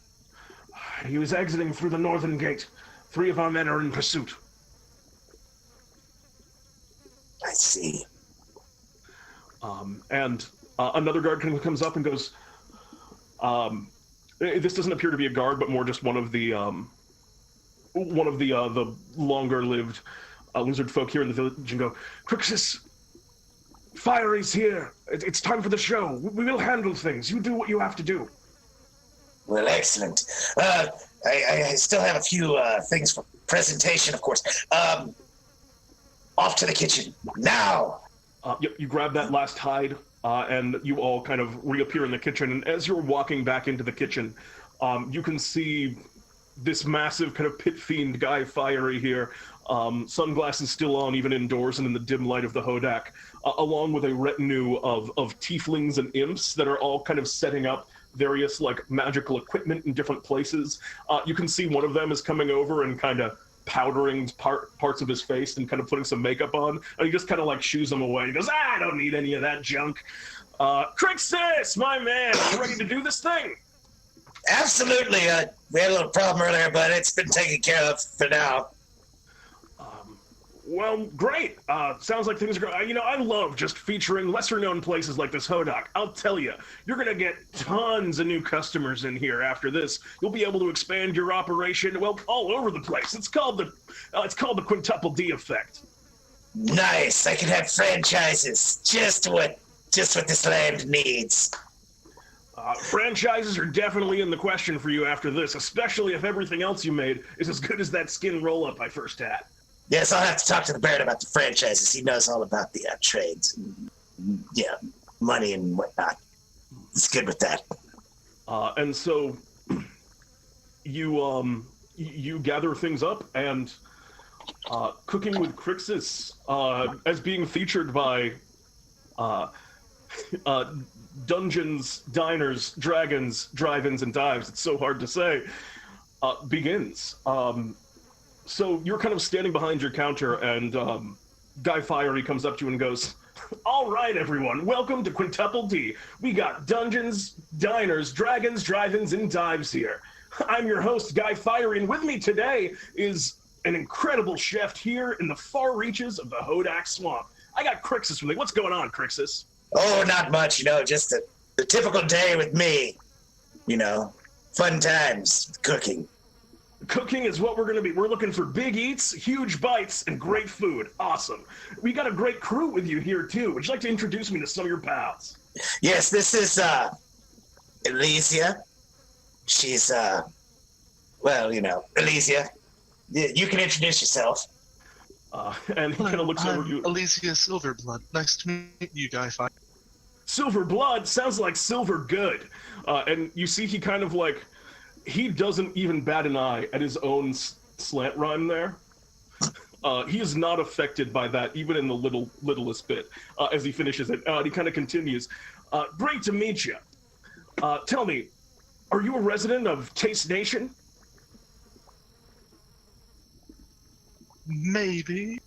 "He was exiting through the northern gate. 3 of our men are in pursuit." I see. Another guard kind of comes up and goes, this doesn't appear to be a guard, but more just one of the longer-lived lizard folk here in the village, and go, "Krixus, Fiery's here. It's time for the show. We will handle things. You do what you have to do. Well, excellent. I still have a few things for presentation, of course. Off to the kitchen now. You grab that last hide, and you all kind of reappear in the kitchen. And as you're walking back into the kitchen, you can see this massive kind of pit fiend guy, Fiery here. Sunglasses still on, even indoors and in the dim light of the Hodac, along with a retinue of tieflings and imps that are all kind of setting up various like magical equipment in different places. You can see one of them is coming over and kind of powdering parts of his face and kind of putting some makeup on, and he just kind of like shoos them away. He goes, I don't need any of that junk. Krixus, my man, are you ready to do this thing? Absolutely. We had a little problem earlier, but it's been taken care of for now. Well, great. Sounds like things are going. You know, I love just featuring lesser-known places like this Hodac. I'll tell you, you're gonna get tons of new customers in here after this. You'll be able to expand your operation, well, all over the place. It's called the quintuple D effect. Nice. I can have franchises. Just what this land needs. Franchises are definitely in the question for you after this, especially if everything else you made is as good as that skin roll-up I first had. Yes, I'll have to talk to the Baron about the franchises. He knows all about the trades, and, money and whatnot. It's good with that. And so you gather things up, and Cooking with Krixus, as being featured by Dungeons, Diners, Dragons, Drive-Ins, and Dives, it's so hard to say, begins. So you're kind of standing behind your counter, and Guy Fiery comes up to you and goes, all right, everyone, welcome to Quintuple D. We got Dungeons, Diners, Dragons, Drive-Ins, and Dives here. I'm your host, Guy Fiery, and with me today is an incredible chef here in the far reaches of the Hodac Swamp. I got Krixus with me. What's going on, Krixus? Oh, not much, just the typical day with me. Fun times cooking. Cooking is what we're going to be. We're looking for big eats, huge bites, and great food. Awesome. We got a great crew with you here, too. Would you like to introduce me to some of your pals? Yes, this is Elysia. She's, Elysia. You can introduce yourself. And he kind of looks over at you. Elysia Silverblood. Nice to meet you, Guy Fiery. Silverblood sounds like silver good. And you see he kind of like... He doesn't even bat an eye at his own slant rhyme there. He is not affected by that, even in the littlest bit, as he finishes it. He kind of continues. Great to meet you. Tell me, are you a resident of Taste Nation? Maybe.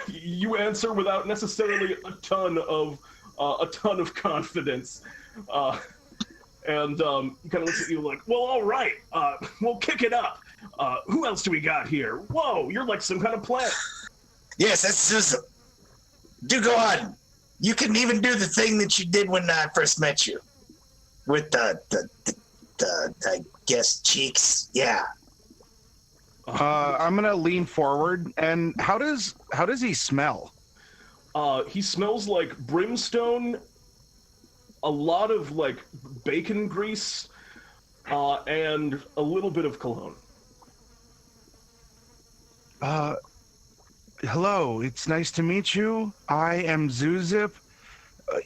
You answer without necessarily a ton of confidence, and he kind of looks at you like, well, all right, we'll kick it up. Who else do we got here? Whoa, you're like some kind of plant. Yes, that's just. Do go on. You can even do the thing that you did when I first met you, with the I guess cheeks. Yeah. I'm gonna lean forward. And how does he smell? He smells like brimstone, a lot of like bacon grease, and a little bit of cologne. Hello, it's nice to meet you. I am Zewxip.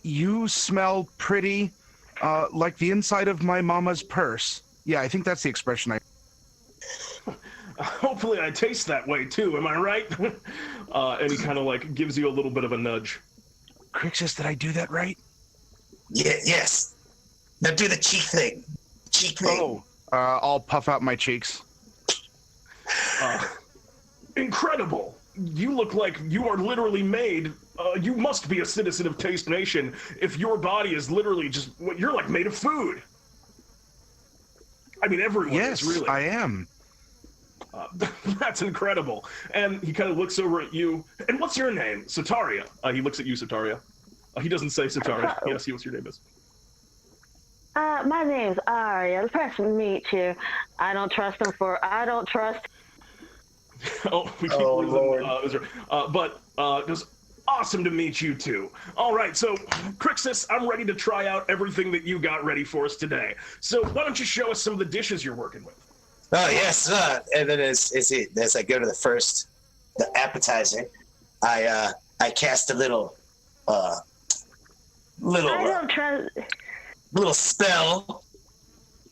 You smell pretty, like the inside of my mama's purse. Yeah, I think that's the expression I... Hopefully I taste that way too, am I right? And he kind of like gives you a little bit of a nudge. Krixus, did I do that right? Yeah, yes. Now do the cheek thing. Cheek thing. Oh, I'll puff out my cheeks. Incredible. You look like you are literally made. You must be a citizen of Taste Nation if your body is literally just... You're like made of food. I mean, everyone yes, is really. I am. That's incredible. And he kind of looks over at you. And what's your name? Sotaria. He looks at you, Sotaria. He doesn't say Sotaria. He asks you what your name is. My name's Aria. Pleasure to meet you. I don't trust. We keep Oh, losing, Lord. but it was awesome to meet you too. All right, so Krixus, I'm ready to try out everything that you got ready for us today. So why don't you show us some of the dishes you're working with? Oh, yes. And then as I go to the appetizer, I cast a little spell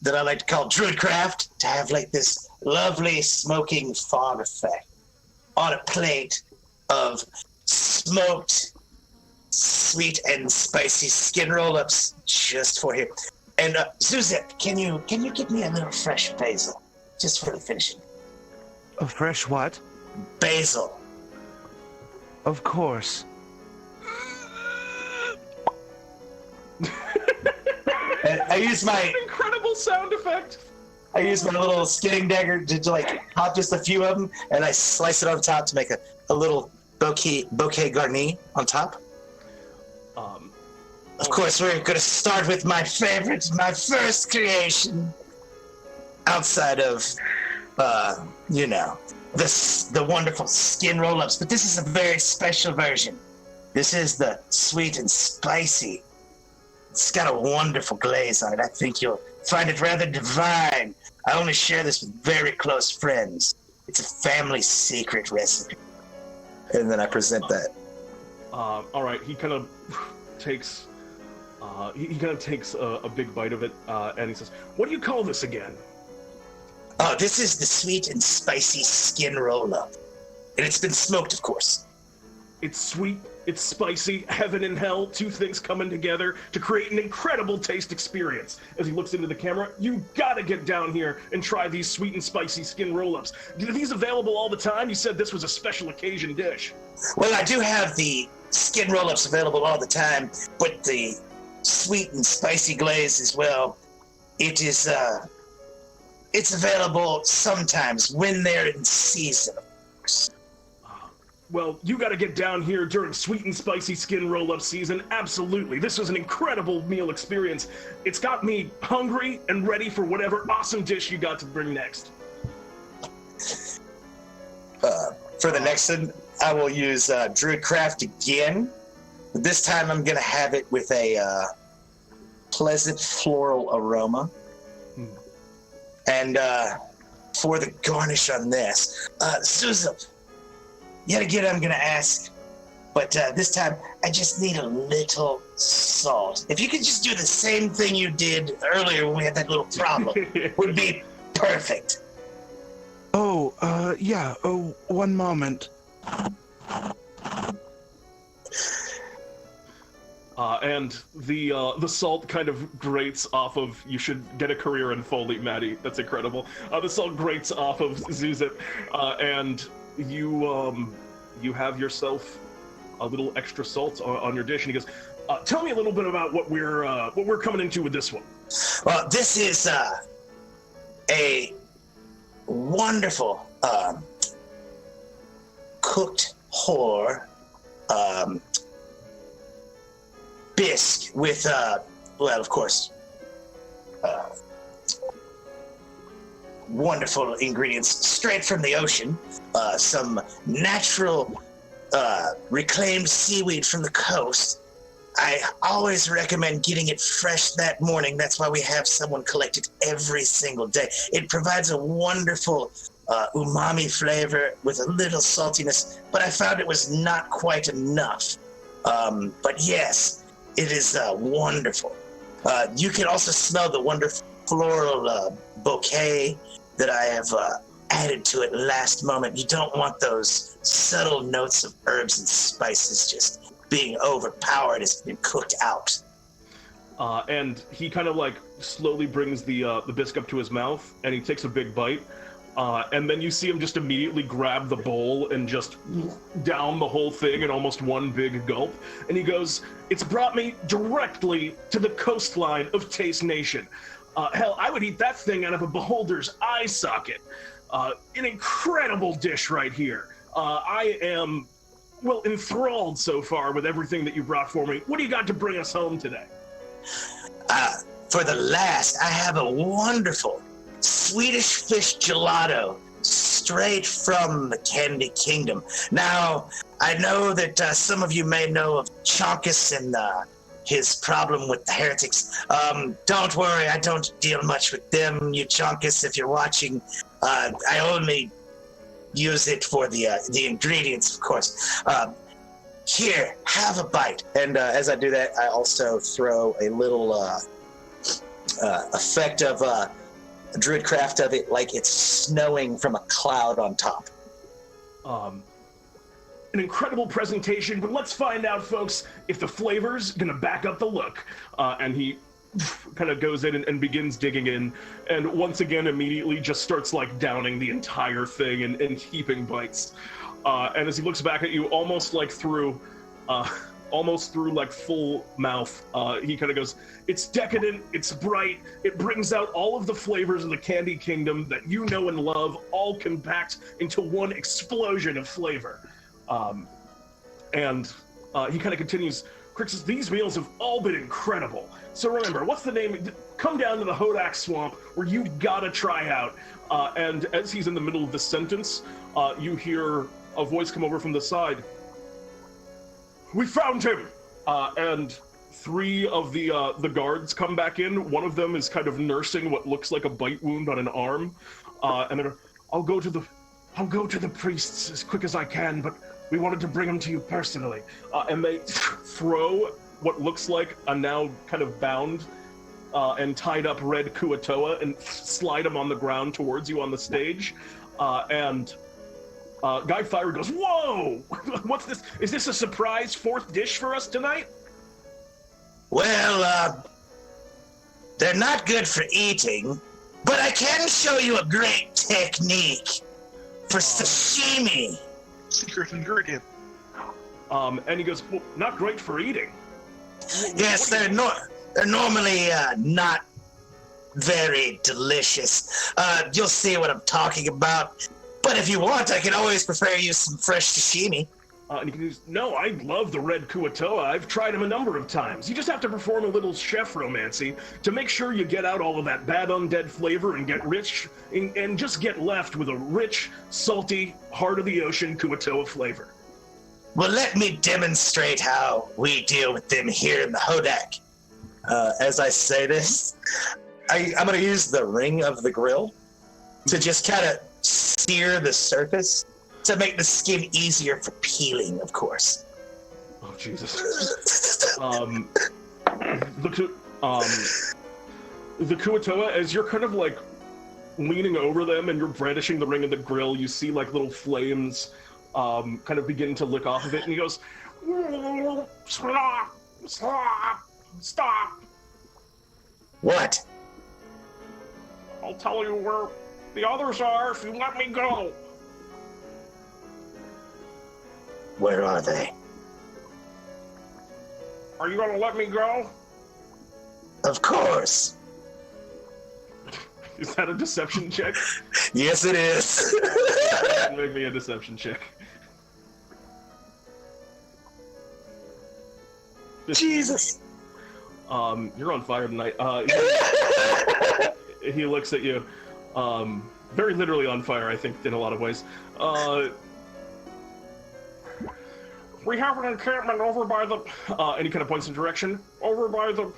that I like to call Druidcraft to have like this lovely smoking fog effect on a plate of smoked, sweet and spicy skin roll-ups just for him. And Zewxip, can you get me a little fresh basil just for the finishing? A fresh what? Basil. Of course. And I use my incredible sound effect. I use my little skinning dagger to like pop just a few of them, and I slice it on top to make a little bouquet garni on top. Of course, we're going to start with my favorite, my first creation, outside of, the wonderful skin roll-ups. But this is a very special version. This is the sweet and spicy. It's got a wonderful glaze on it. I think you'll find it rather divine. I only share this with very close friends. It's a family secret recipe. And then I present that. All right, he kind of takes a big bite of it, and he says, "What do you call this again?" Oh, this is the sweet and spicy skin roll-up. And it's been smoked, of course. It's sweet, it's spicy, heaven and hell, two things coming together to create an incredible taste experience. As he looks into the camera, you gotta get down here and try these sweet and spicy skin roll-ups. Are these available all the time? You said this was a special occasion dish. Well, I do have the skin roll-ups available all the time, but the sweet and spicy glaze as well. It is, it's available sometimes when they're in season, of course. Well, you gotta get down here during sweet and spicy skin roll-up season. Absolutely. This was an incredible meal experience. It's got me hungry and ready for whatever awesome dish you got to bring next. For the next one, I will use Druidcraft again. This time I'm going to have it with a pleasant floral aroma. And for the garnish on this, Zewxip, yet again I'm going to ask, but this time I just need a little salt. If you could just do the same thing you did earlier when we had that little problem, would be perfect. Oh, yeah. Oh, one moment. And the salt kind of grates off of. You should get a career in Foley, Maddie. That's incredible. The salt grates off of Zewxip, and you have yourself a little extra salt on your dish. And he goes, "Tell me a little bit about what we're coming into with this one." Well, this is a wonderful cooked whore bisque with, well, of course, wonderful ingredients straight from the ocean, some natural reclaimed seaweed from the coast. I always recommend getting it fresh that morning. That's why we have someone collect it every single day. It provides a wonderful umami flavor with a little saltiness, but I found it was not quite enough. But yes, it is wonderful. You can also smell the wonderful floral bouquet that I have added to it last moment. You don't want those subtle notes of herbs and spices just being overpowered. It's been cooked out. And he kind of like slowly brings the bisque up to his mouth, and he takes a big bite. And then you see him just immediately grab the bowl and just down the whole thing in almost one big gulp. And he goes, "It's brought me directly to the coastline of Taste Nation. Hell, I would eat that thing out of a beholder's eye socket. An incredible dish right here. I am, well, enthralled so far with everything that you brought for me. What do you got to bring us home today?" For the last, I have a wonderful Swedish fish gelato straight from the Candy Kingdom. Now, I know that some of you may know of Chonkus and his problem with the heretics. Don't worry, I don't deal much with them, you Chonkus, if you're watching. I only use it for the ingredients, of course. Here, have a bite. And as I do that, I also throw a little effect of druidcraft of it, like it's snowing from a cloud on top. An incredible presentation, but let's find out, folks, if the flavor's gonna back up the look. And he kind of goes in and begins digging in, and once again immediately just starts like downing the entire thing and heaping bites. And as he looks back at you, almost through like full mouth, he kind of goes, "It's decadent, it's bright, it brings out all of the flavors of the Candy Kingdom that you know and love, all compact into one explosion of flavor." And he kind of continues, "Krixus, these meals have all been incredible. So remember, what's the name? Come down to the Hodac Swamp, where you gotta try out." And as he's in the middle of the sentence, you hear a voice come over from the side. "We found him!" And three of the guards come back in. One of them is kind of nursing what looks like a bite wound on an arm. And they're, I'll go to the priests as quick as I can, but we wanted to bring him to you personally." And they throw what looks like a now kind of bound and tied up red Kuatoa and slide him on the ground towards you on the stage. And Guy Fiery goes, "Whoa! What's this? Is this a surprise fourth dish for us tonight?" Well, they're not good for eating, but I can show you a great technique for sashimi. Secret ingredient. And he goes, "Well, not great for eating." Yes, they're normally not very delicious. You'll see what I'm talking about. But if you want, I can always prepare you some fresh sashimi. And he goes, "No, I love the red Kuatoa. I've tried him a number of times. You just have to perform a little chef romancy to make sure you get out all of that bad undead flavor and get rich, and just get left with a rich, salty, heart of the ocean Kuatoa flavor." Well, let me demonstrate how we deal with them here in the Hodac. As I say this, I'm going to use the ring of the grill to just kind of sear the surface to make the skin easier for peeling, of course. Oh, Jesus. The Kuatoa, as you're kind of like leaning over them and you're brandishing the ring of the grill, you see like little flames kind of begin to lick off of it, and he goes, "Stop! Stop! Stop!" What? "I'll tell you where the others are if you let me go." Where are they? "Are you gonna let me go?" Of course. Is that a deception check? Yes, it is. Make me a deception check. Jesus. You're on fire tonight. He looks at you. Very literally on fire, I think, in a lot of ways. "We have an encampment over by the..." and he kind of points in direction. "Over by the...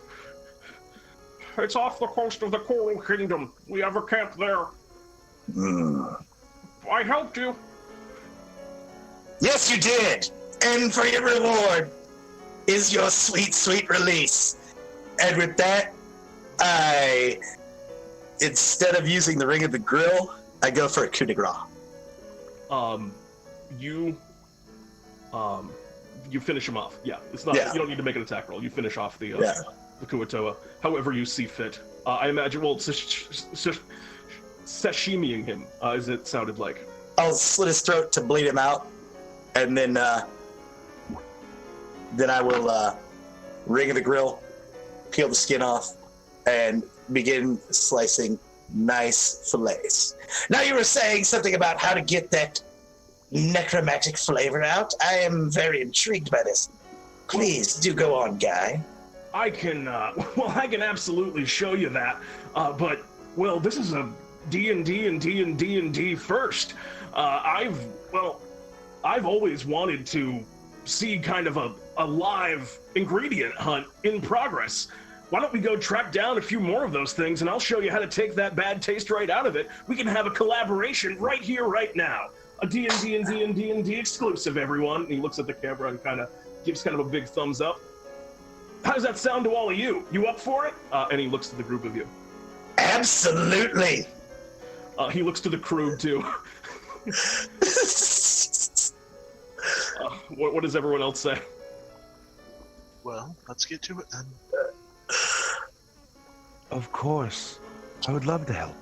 It's off the coast of the Coral Kingdom. We have a camp there." "I helped you." Yes, you did. And for your reward is your sweet, sweet release. And with that, instead of using the ring of the grill, I go for a coup de grace. You finish him off. Yeah, it's not. Yeah. You don't need to make an attack roll. You finish off the Kuatoa, however you see fit. I imagine. Well, sashimiing him, as it sounded like. I'll slit his throat to bleed him out, and then I will ring of the grill, peel the skin off, and begin slicing nice fillets. Now, you were saying something about how to get that necromantic flavor out. I am very intrigued by this. Please do go on, Guy. I can absolutely show you that. But, well, this is a D&D and D&D first. I've always wanted to see kind of a live ingredient hunt in progress. Why don't we go track down a few more of those things, and I'll show you how to take that bad taste right out of it. We can have a collaboration right here, right now. A D&D and D&D exclusive, everyone. And he looks at the camera and kind of gives kind of a big thumbs up. How does that sound to all of you? You up for it? And he looks to the group of you. Absolutely. He looks to the crew, too. What does everyone else say? Well, let's get to it then. Of course. I would love to help.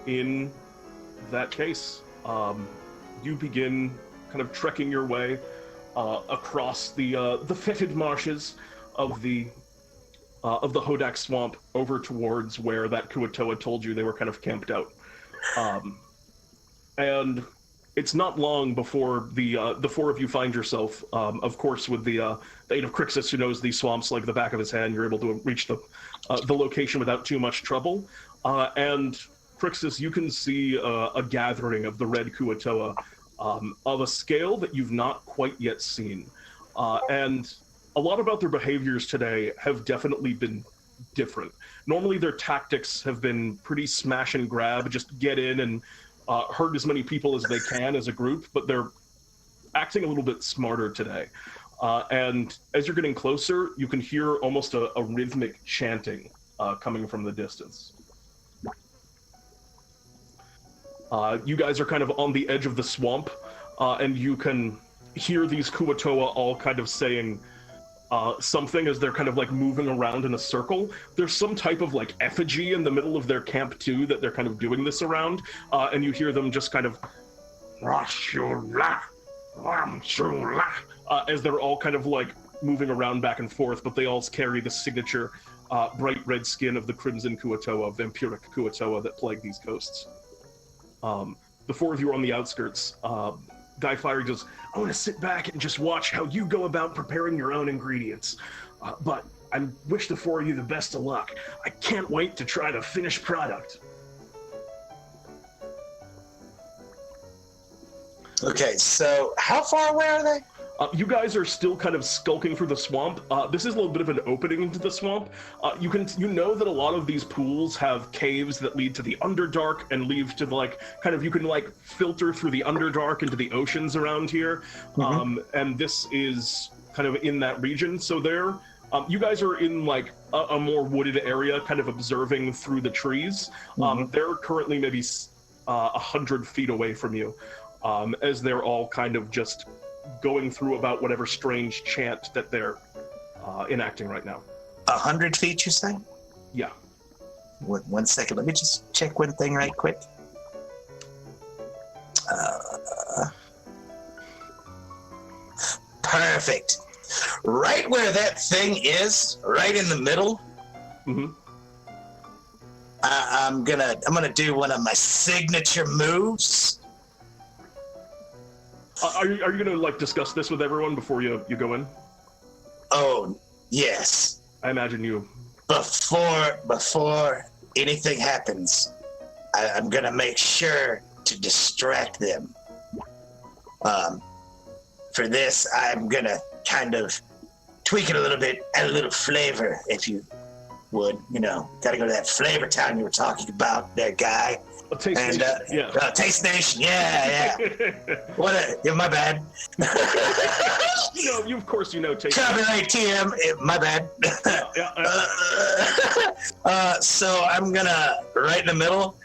In that case, you begin kind of trekking your way across the fetid marshes of the Hodac Swamp over towards where that Kuatoa told you they were kind of camped out. And it's not long before the four of you find yourself, of course, with the aid of Krixus, who knows these swamps like the back of his hand. You're able to reach the location without too much trouble. And Krixus, you can see a gathering of the red Kuatoa of a scale that you've not quite yet seen. And a lot about their behaviors today have definitely been different. Normally their tactics have been pretty smash and grab, just get in and hurt as many people as they can as a group, but they're acting a little bit smarter today. And as you're getting closer, you can hear almost a rhythmic chanting coming from the distance. You guys are kind of on the edge of the swamp, and you can hear these Kuatoa all kind of saying something as they're kind of like moving around in a circle. There's some type of like effigy in the middle of their camp too that they're kind of doing this around, and you hear them just kind of as they're all kind of like moving around back and forth, but they all carry the signature bright red skin of the Crimson Kuatoa, vampiric Kuatoa that plague these coasts. The four of you are on the outskirts. Guy Fiery goes, I want to sit back and just watch how you go about preparing your own ingredients. But I wish the four of you the best of luck. I can't wait to try the finished product. Okay, so how far away are they? You guys are still kind of skulking through the swamp. This is a little bit of an opening into the swamp. You know that a lot of these pools have caves that lead to the Underdark and lead to like you can like filter through the Underdark into the oceans around here. Mm-hmm. And this is kind of in that region. So you guys are in like a more wooded area, kind of observing through the trees. Mm-hmm. They're currently maybe 100 feet away from you, as they're all kind of just going through about whatever strange chant that they're enacting right now. 100 feet, you say? Yeah. One second. Let me just check one thing right quick. Perfect. Right where that thing is, right in the middle. Mm-hmm. I'm gonna do one of my signature moves. Are you going to like discuss this with everyone before you go in? Oh, yes. I imagine you. Before anything happens, I'm going to make sure to distract them. For this, I'm going to kind of tweak it a little bit, add a little flavor, if you would. You know, got to go to that flavor town you were talking about there, guy. Taste Nation, yeah. Taste Nation, yeah. My bad. Of course you know Taste Copyright TM, my bad. So I'm gonna, right in the middle,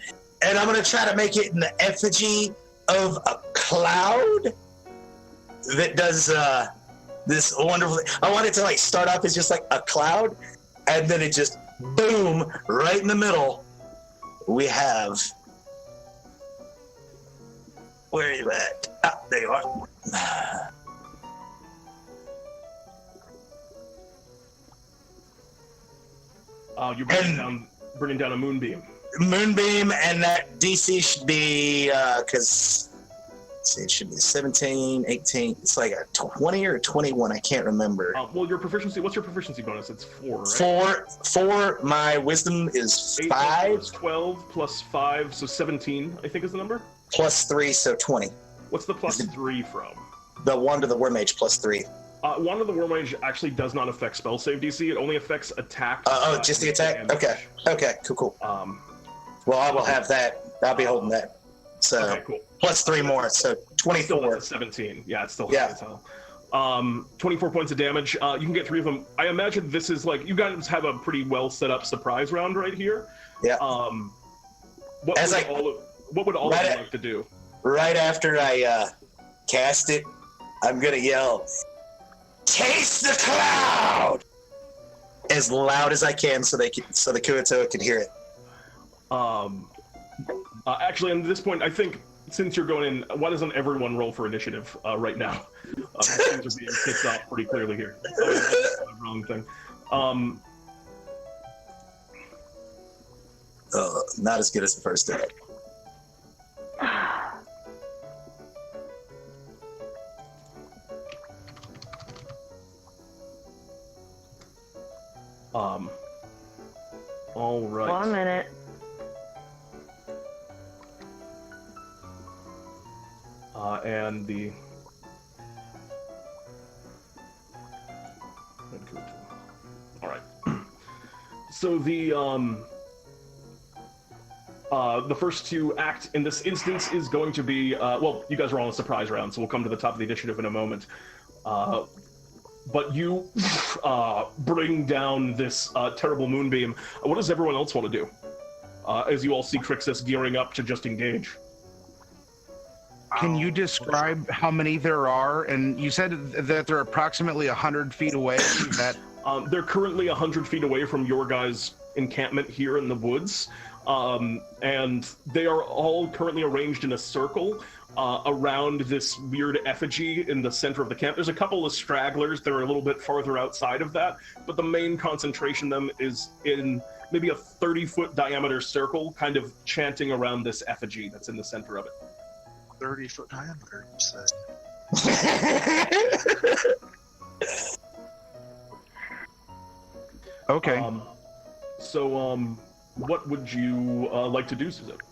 and I'm gonna try to make it in the effigy of a cloud that does this wonderful, I want it to like start off as just like a cloud, and then it just, boom, right in the middle, we have... Where are you at? Ah, there you are. You're bringing down a moonbeam. Moonbeam, and that DC should be, because see, it should be 17, 18. It's like a 20 or a 21. I can't remember. Well, your proficiency. What's your proficiency bonus? It's 4, right? 4. My wisdom is 8 5. plus 12 plus 5, so 17. I think is the number. Plus 3, so 20. What's the plus 3 from? The Wand of the War Mage plus 3. Wand of the War Mage actually does not affect spell save DC. It only affects attack. Just the attack? Damage. Okay, cool. Well, I will have that. I'll be holding that. So, okay, cool. Plus 3 more, so 24. Still at 17. Yeah, it's still high as hell. 24 points of damage. You can get 3 of them. I imagine this is like, you guys have a pretty well set up surprise round right here. Yeah. What would all of you like to do? Right after I cast it, I'm going to yell, "Taste the cloud!" as loud as I can so the Kuatoa can hear it. Actually, at this point, I think since you're going in, why doesn't everyone roll for initiative right now? Things are being kicked off pretty clearly here. Wrong thing. Not as good as the first day. All right. 1 minute. And the all right. So the first to act in this instance is going to be well, you guys are all in a surprise round, so we'll come to the top of the initiative in a moment. But you bring down this terrible moonbeam. What does everyone else want to do? As you all see Krixus gearing up to just engage. Can you describe how many there are? And you said that they're approximately 100 feet away. That they're currently 100 feet away from your guys' encampment here in the woods. And they are all currently arranged in a circle around this weird effigy in the center of the camp. There's a couple of stragglers that are a little bit farther outside of that, but the main concentration of them is in maybe a 30-foot diameter circle, kind of chanting around this effigy that's in the center of it. 30-foot diameter, you said. okay. So, what would you like to do, Zewxip?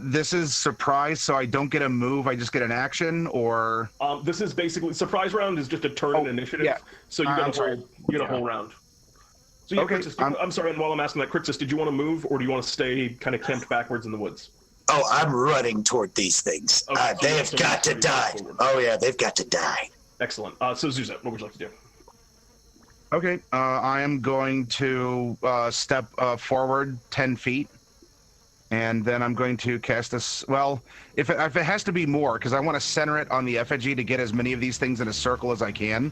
This is surprise, so I don't get a move. I just get an action, or this is basically surprise round is just a turn in initiative. Yeah. So you get a whole round. So you, Okay, Krixus, I'm sorry, and while I'm asking that, Krixus, did you want to move, or do you want to stay kind of camped backwards in the woods? Oh, I'm running toward these things. Okay, so they have got to die. Oh, yeah, they've got to die. Excellent. So, Zewxip, what would you like to do? okay. I am going to step forward 10 feet, and then I'm going to cast this. Well, if it has to be more, because I want to center it on the effigy to get as many of these things in a circle as I can.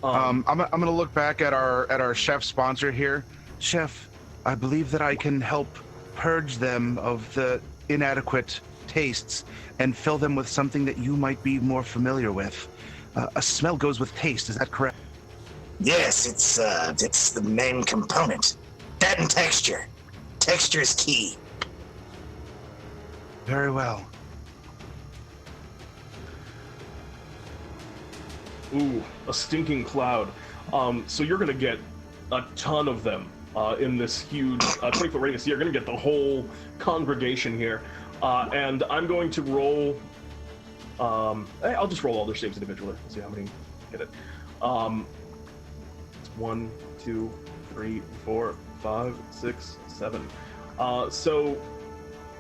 I'm going to look back at our chef sponsor here. Chef, I believe that I can help purge them of the inadequate tastes and fill them with something that you might be more familiar with. A smell goes with taste, is that correct? Yes, it's the main component. That and texture. Texture is key. Very well. Ooh, a stinking cloud. So you're going to get a ton of them in this huge 20-foot radius. You're going to get the whole congregation here. And I'm going to roll... I'll just roll all their saves individually. See how many get it. It's 1, 2, 3, 4, 5, 6, 7. So,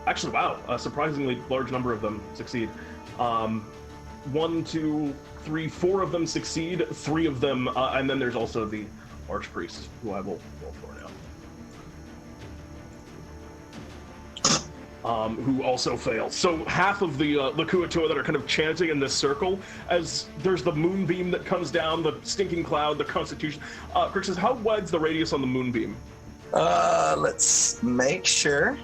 actually, wow, a surprisingly large number of them succeed. 1, 2, 3, 4 of them succeed. 3 of them, and then there's also the Archpriest, who I will roll for now. Who also fails. So half of the Kuatoa that are kind of chanting in this circle, as there's the moonbeam that comes down, the stinking cloud, the Constitution. Krixus, how wide's the radius on the moonbeam? Let's make sure.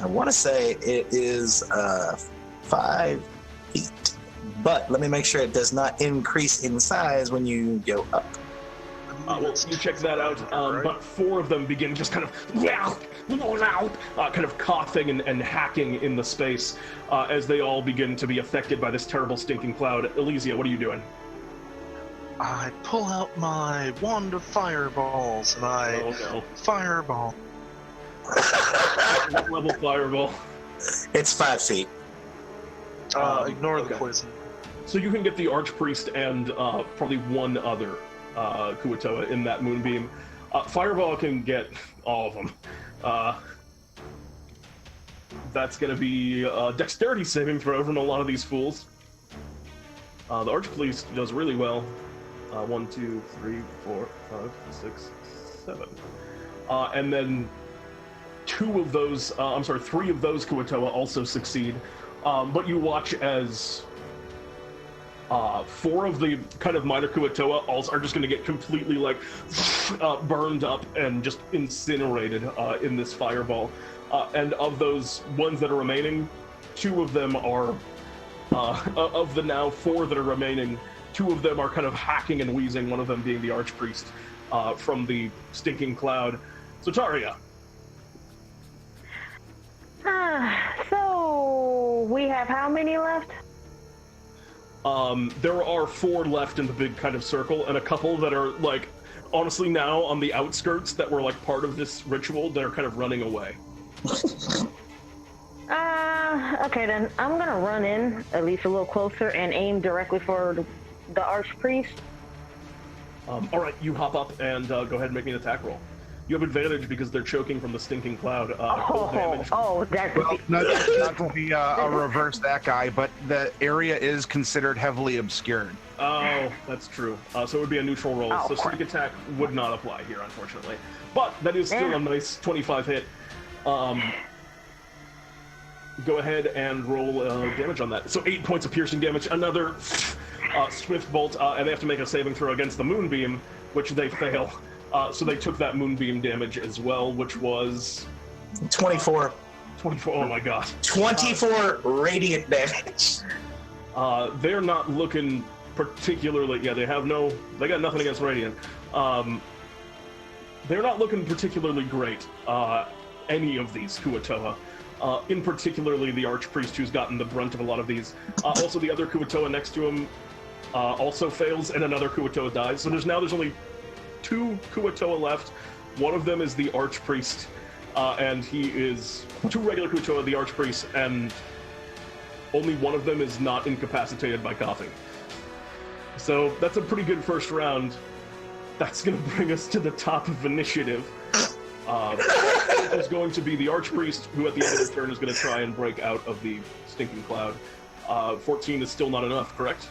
I want to say it is 5 feet, but let me make sure it does not increase in size when you go up. Well, you check that out, right? but 4 of them begin just kind of coughing and hacking in the space as they all begin to be affected by this terrible stinking cloud. Elysia, what are you doing? I pull out my wand of fireballs and I fireball. What level fireball? It's 5 feet. Ignore the poison. So you can get the Archpriest and probably one other Kuatoa in that moonbeam. Fireball can get all of them. That's going to be a dexterity saving throw from a lot of these fools. The Archpriest does really well. 1, 2, 3, 4, 5, 6, 7. And then 3 of those Kuatoa also succeed. But you watch as 4 of the kind of minor Kuatoa also are just going to get completely burned up and just incinerated in this fireball. And of those ones that are remaining, 2 of them are of the now 4 that are remaining. 2 of them are kind of hacking and wheezing. One of them being the Archpriest from the stinking cloud. Sotaria. So we have how many left? There are 4 left in the big kind of circle, and a couple that are honestly now on the outskirts that were part of this ritual. They're kind of running away. Okay then. I'm gonna run in at least a little closer and aim directly for the Archpriest. All right, you hop up and go ahead and make me an attack roll. You have advantage because they're choking from the stinking cloud. That's Well, not to be a reverse that guy, but the area is considered heavily obscured. Oh, that's true. So it would be a neutral roll. So sneak attack would not apply here, unfortunately. But that is still a nice 25 hit. Go ahead and roll damage on that. So 8 points of piercing damage. Another swift bolt, and they have to make a saving throw against the moonbeam, which they fail. So they took that moonbeam damage as well, which was 24. 24. Oh my god. 24 radiant damage. They're not looking particularly. Yeah, they got nothing against radiant. They're not looking particularly great. Any of these Kuatoa. In particularly the Archpriest, who's gotten the brunt of a lot of these. Also, the other Kuatoa next to him also fails, and another Kuatoa dies. So there's only 2 Kuatoa left. One of them is the Archpriest, and he is 2 regular Kuatoa, the Archpriest, and only one of them is not incapacitated by coughing. So that's a pretty good first round. That's going to bring us to the top of initiative. There's going to be the Archpriest, who at the end of the turn is going to try and break out of the stinking cloud. 14 is still not enough, correct?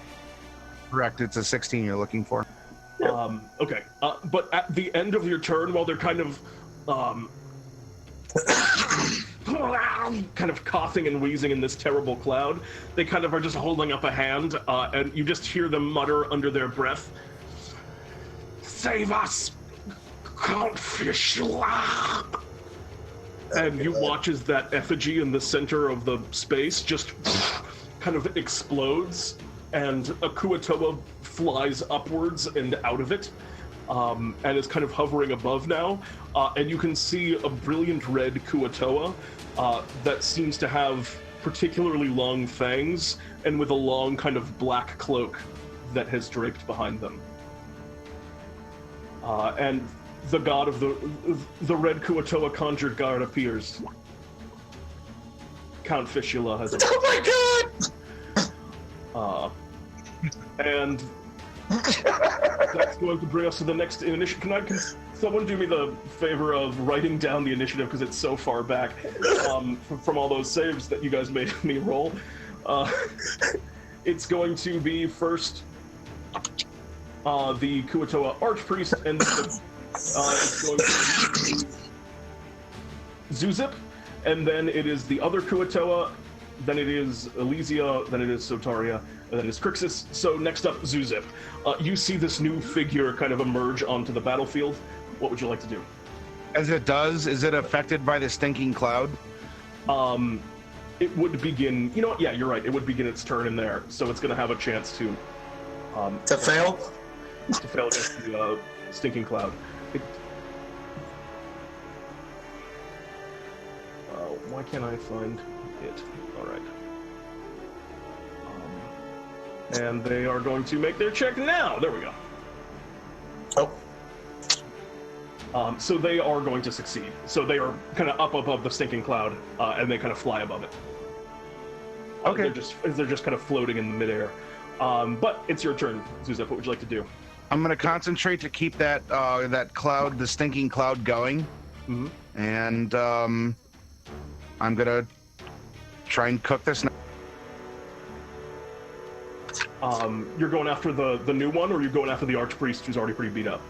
Correct. It's a 16 you're looking for. Okay. But at the end of your turn, while they're kind of coughing and wheezing in this terrible cloud, they kind of are just holding up a hand, and you just hear them mutter under their breath, "Save us, Count Fischler!" And you watch as that effigy in the center of the space just kind of explodes, and a Kuatoa flies upwards and out of it, and is kind of hovering above now. And you can see a brilliant red Kuatoa that seems to have particularly long fangs, and with a long kind of black cloak that has draped behind them. And the god of the red Kuatoa conjured guard appears. Count Fischler has. Oh my god! And that's going to bring us to the next initiative. Can someone do me the favor of writing down the initiative, because it's so far back from all those saves that you guys made me roll. It's going to be first the Kuatoa Archpriest, and it's going to be Zewxip, and then it is the other Kuatoa, then it is Elysia, then it is Sotaria, and then it is Krixus. So next up, Zewxip. You see this new figure kind of emerge onto the battlefield. What would you like to do? As it does, is it affected by the stinking cloud? It would begin, you know what, yeah, you're right, it would begin its turn in there, so it's going to have a chance to... To fail? To fail against the stinking cloud. Why can't I find it? All right. And they are going to make their check now. There we go. Oh. So they are going to succeed. So they are kind of up above the stinking cloud, and they kind of fly above it. Okay. They're just kind of floating in the midair. But it's your turn, Zewxip. What would you like to do? I'm going to concentrate to keep that that cloud, the stinking cloud, going. Mm-hmm. And I'm going to try and cook this. You're going after the new one, or you're going after the archpriest who's already pretty beat up?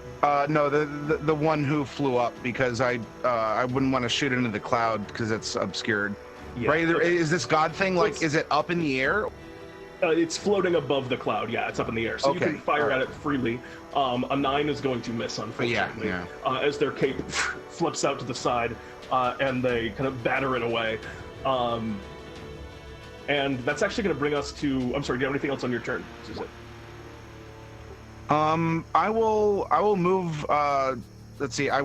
No, the one who flew up, because I wouldn't want to shoot into the cloud because it's obscured. Yeah. Right? Is this god thing, like, is it up in the air? It's floating above the cloud. Yeah, it's up in the air, so you can fire at it freely. A 9 is going to miss, unfortunately. Yeah. As their cape flips out to the side, and they kind of batter it away. And that's actually going to bring us to. I'm sorry. Do you have anything else on your turn? This is it. I will move. Let's see. I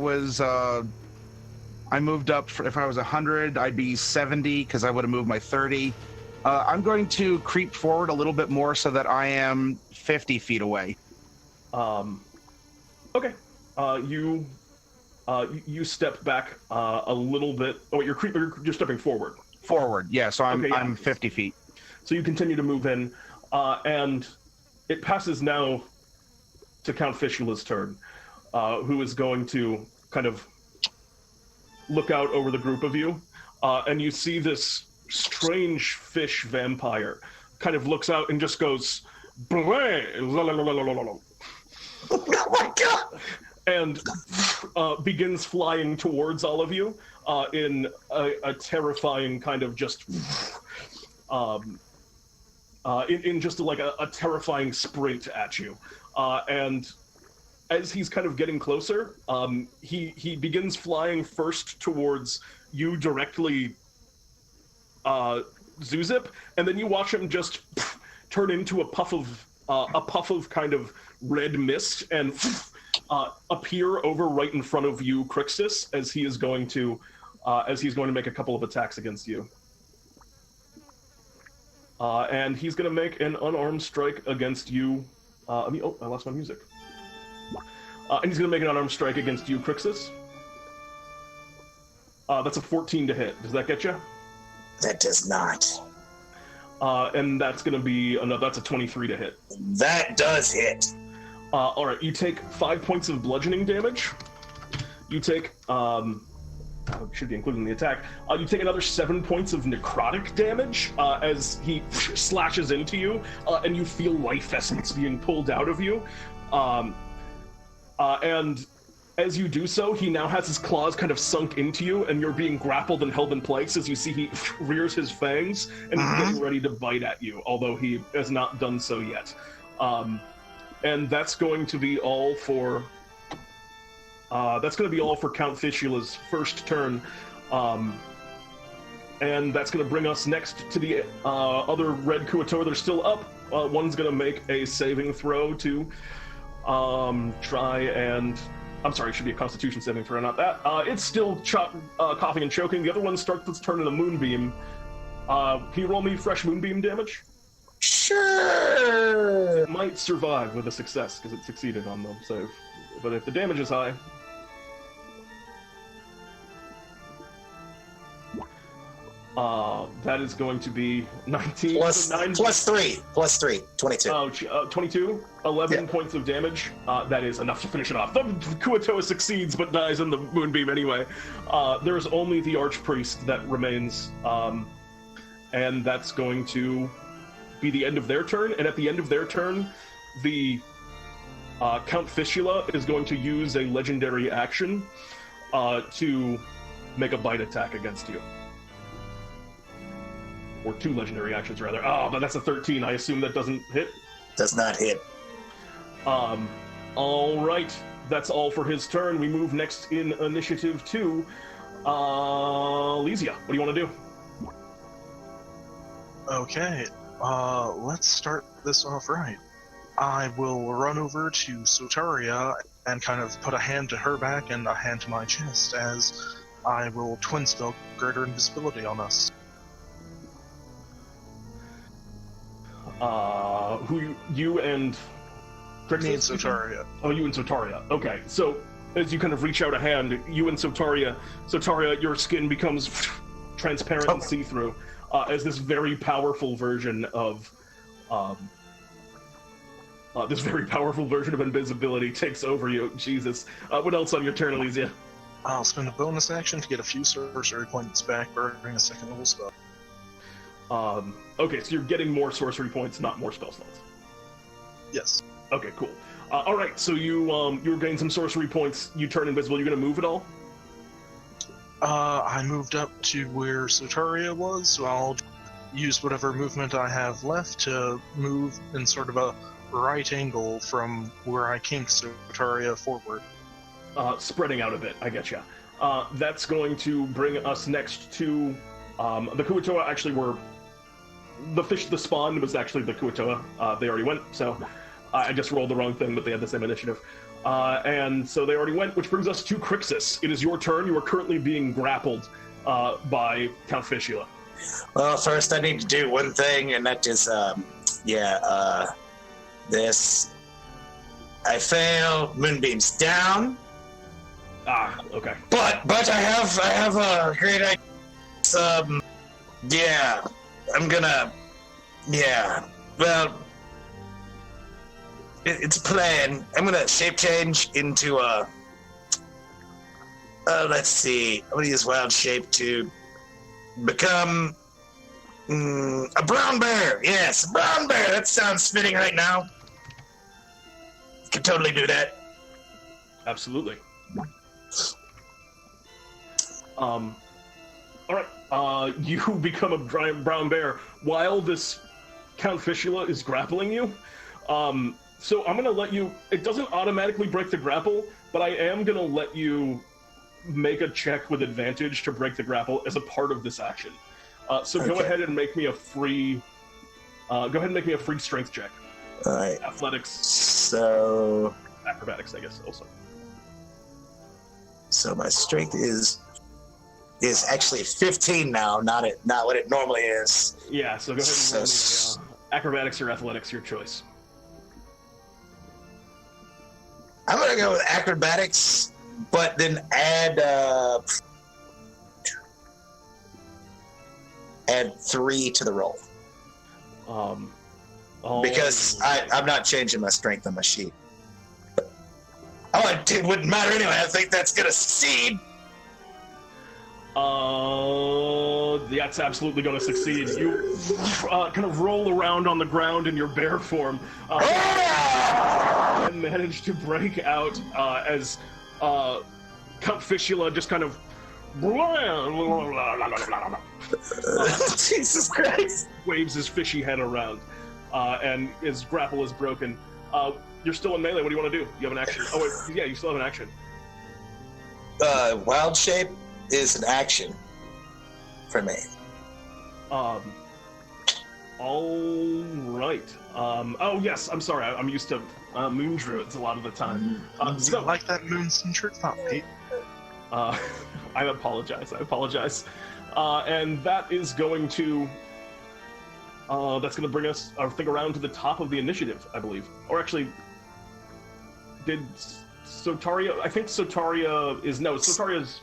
moved up. If I was 100, I'd be 70 because I would have moved my 30. I'm going to creep forward a little bit more so that I am 50 feet away. Okay. You step back a little bit. Oh, you're stepping forward. Forward, yeah. So I'm Okay, yeah. I'm 50 feet. So you continue to move in, and it passes now to Count Fistula's turn, who is going to kind of look out over the group of you, and you see this strange fish vampire kind of looks out and just goes, Oh my god! and begins flying towards all of you in a terrifying kind of just in just like a terrifying sprint at you, and as he's kind of getting closer, he begins flying first towards you directly, Zewxip, and then you watch him just turn into a puff of kind of red mist and appear over right in front of you, Krixus, as he's going to make a couple of attacks against you. And he's going to make an unarmed strike against you. I lost my music. And he's going to make an unarmed strike against you, Krixus. That's a 14 to hit. Does that get you? That does not. And that's going to be that's a 23 to hit. That does hit. All right, you take 5 points of bludgeoning damage. You take, should be included in the attack. You take another 7 points of necrotic damage as he slashes into you, and you feel life essence being pulled out of you. And as you do so, he now has his claws kind of sunk into you, and you're being grappled and held in place as you see he rears his fangs, and he's getting ready to bite at you, although he has not done so yet. And that's going to be all for Count Fistula's first turn. And that's going to bring us next to the other red Kuator that are still up. One's going to make a saving throw to try and... I'm sorry, it should be a Constitution saving throw, not that. It's still coughing and choking. The other one starts its turn in a Moonbeam. Can you roll me fresh Moonbeam damage? Sure. It might survive with a success because it succeeded on the save. But if the damage is high... that is going to be 19 plus 3, 22. 22, 11 Yeah. points of damage. That is enough to finish it off. The Kuatoa succeeds but dies in the Moonbeam anyway. There's only the Archpriest that remains, and that's going to be the end of their turn. And at the end of their turn, the Count Fistula is going to use a legendary action to make a bite attack against you. Or 2 legendary actions, rather. Oh, but that's a 13. I assume that doesn't hit? Does not hit. All right. That's all for his turn. We move next in initiative to Elysia. What do you want to do? Okay, let's start this off right. I will run over to Sotaria and kind of put a hand to her back and a hand to my chest as I will twin spell greater invisibility on us. You and Krixus? Me and Sotaria. Oh, you and Sotaria. Okay, so as you kind of reach out a hand, you and Sotaria, your skin becomes transparent and see-through as this very powerful version of invisibility takes over you. Jesus. What else on your turn, Elysia? I'll spend a bonus action to get a few sorcery points back, burning a second level spell. Okay, so you're getting more sorcery points, not more spell slots. Yes. Okay, cool. All right, so you gain some sorcery points. You turn invisible. You gonna move at all? I moved up to where Sotaria was, so I'll use whatever movement I have left to move in sort of a right angle from where I kinked Sotaria forward. Spreading out a bit, I getcha. That's going to bring us next to the Kuatoa. Actually, were the fish. The spawn was actually the Kuatoa. They already went, so I just rolled the wrong thing, but they had the same initiative. And so they already went, which brings us to Krixus. It is your turn. You are currently being grappled by Count Fistula. Well, first I need to do one thing, and that is, this. I fail. Moonbeam's down. Ah, okay. But I have a great idea. I'm gonna. Yeah. Well. It's a plan. I'm gonna shape change into a. Let's see. I'm gonna use wild shape to become a brown bear. Yes, a brown bear. That sounds fitting right now. Could totally do that. Absolutely. All right. You become a brown bear while this Count Fistula is grappling you. So I'm going to let you... It doesn't automatically break the grapple, but I am going to let you make a check with advantage to break the grapple as a part of this action. So okay. Go ahead and make me a free... go ahead and make me a free strength check. All right. Athletics. So... Acrobatics, I guess, also. So my strength is actually 15 now, not what it normally is. Yeah, so go ahead and roll me, acrobatics or athletics, your choice. I'm gonna go with acrobatics, but then add 3 to the roll. Because I'm not changing my strength on my sheet. It wouldn't matter anyway. I think that's gonna succeed. That's absolutely going to succeed. You kind of roll around on the ground in your bear form and manage to break out as Count Fistula just kind of Jesus Christ waves his fishy head around and his grapple is broken. You're still in melee. What do you want to do? You have an action. Oh, wait, yeah, you still have an action. Wild shape is an action for me. All right. Oh yes, I'm sorry. I'm used to moon druids a lot of the time. So like that moon-centric thought, Pete. I apologize. And that is going to. That's going to bring us, I think, around to the top of the initiative, I believe. Or actually, did Sotaria? I think Sotaria is no. Sotaria's.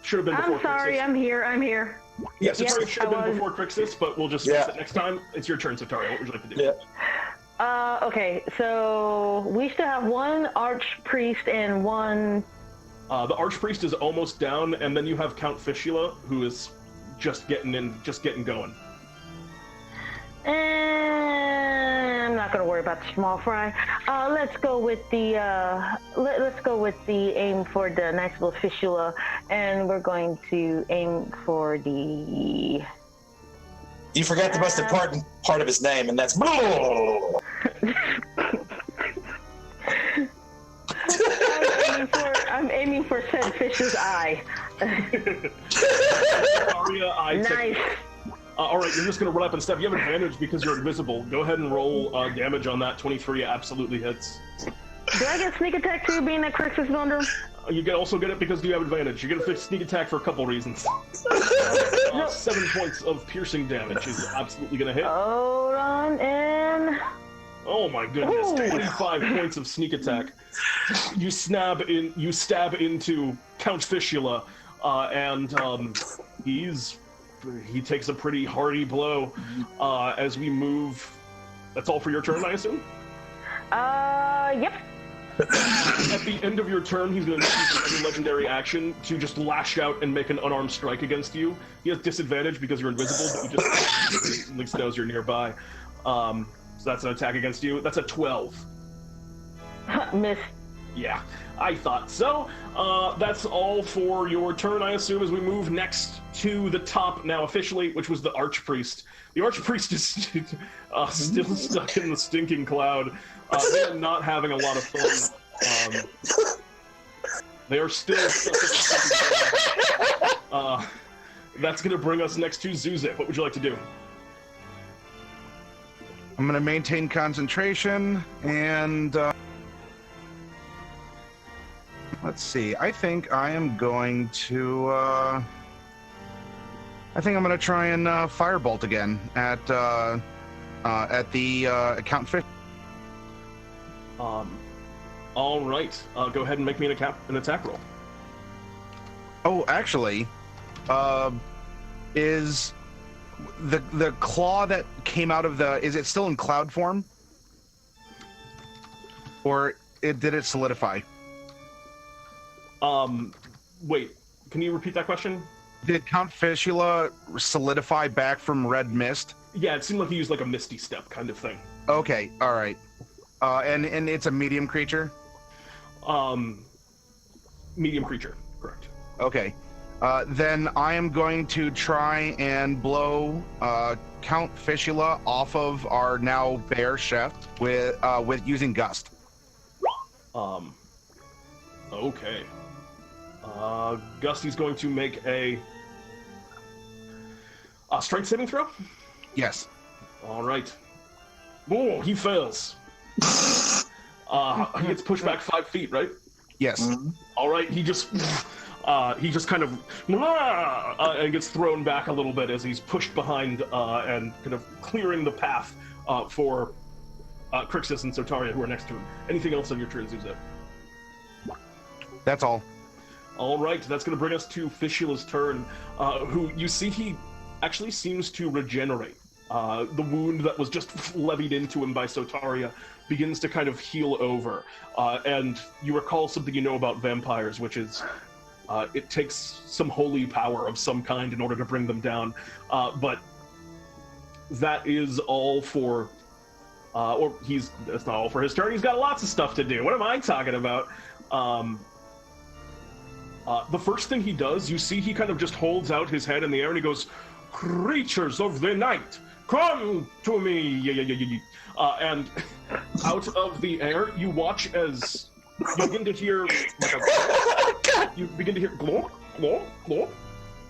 Should have been before I'm sorry, Krixus. I'm here. Yeah, Sotaria should have been before Krixus, but we'll just fix it next time. It's your turn, Sotaria. What would you like to do? Yeah. Okay, so we still have one archpriest and one... The archpriest is almost down, and then you have Count Fistula, who is just getting going. I'm not going to worry about the small fry. Let's go with the aim for the nice little fistula, and we're going to aim for the. You forgot the most important part of his name, and that's. I'm aiming for said fish's eye. Nice. All right, you're just going to run up and step. You have advantage because you're invisible. Go ahead and roll damage on that. 23 absolutely hits. Do I get sneak attack too, being that Krixus is under? You can also get it because you have advantage. You get a sneak attack for a couple reasons. 7 points of piercing damage is absolutely going to hit. Hold on, and... Oh my goodness, Ooh. 25 points of sneak attack. You stab into Count Fistula, and he takes a pretty hearty blow as we move. That's all for your turn, I assume? Yep. At the end of your turn, he's going to use a legendary action to just lash out and make an unarmed strike against you. He has disadvantage because you're invisible, but he just at least knows you're nearby. So that's an attack against you. That's a 12. Miss. Yeah, I thought so. That's all for your turn, I assume, as we move next to the top now officially, which was the Archpriest. The Archpriest is still stuck in the stinking cloud. They are not having a lot of fun. They are still stuck in the stinking cloud. That's going to bring us next to Zewxip. What would you like to do? I'm going to maintain concentration, and let's see. I think I am going to. I think I'm going to try and firebolt again at the Count Fish. All right. Go ahead and make me an attack roll. Oh, actually, is the claw that came out of is it still in cloud form? Or did it solidify? Wait, can you repeat that question? Did Count Fistula solidify back from red mist? Yeah, it seemed like he used like a misty step kind of thing. Okay, all right. And it's a medium creature? Medium creature, correct. Okay. Then I am going to try and blow Count Fistula off of our now bear chef with using Gust. Okay. Gusty's going to make a strength saving throw? Yes. All right. Oh, he fails. He gets pushed back 5 feet, right? Yes. Mm-hmm. All right, he just kind of and gets thrown back a little bit as he's pushed behind and kind of clearing the path for Krixus and Sotaria, who are next to him. Anything else on your turn, Zewxip? That's all. All right, that's going to bring us to Fistula's turn, who you see he actually seems to regenerate. The wound that was just levied into him by Sotaria begins to kind of heal over. And you recall something you know about vampires, which is it takes some holy power of some kind in order to bring them down. But that is all for... that's not all for his turn. He's got lots of stuff to do. What am I talking about? The first thing he does, you see he kind of just holds out his head in the air and he goes, "Creatures of the night, come to me!" And out of the air, you watch as you begin to hear glomp, glomp, glomp,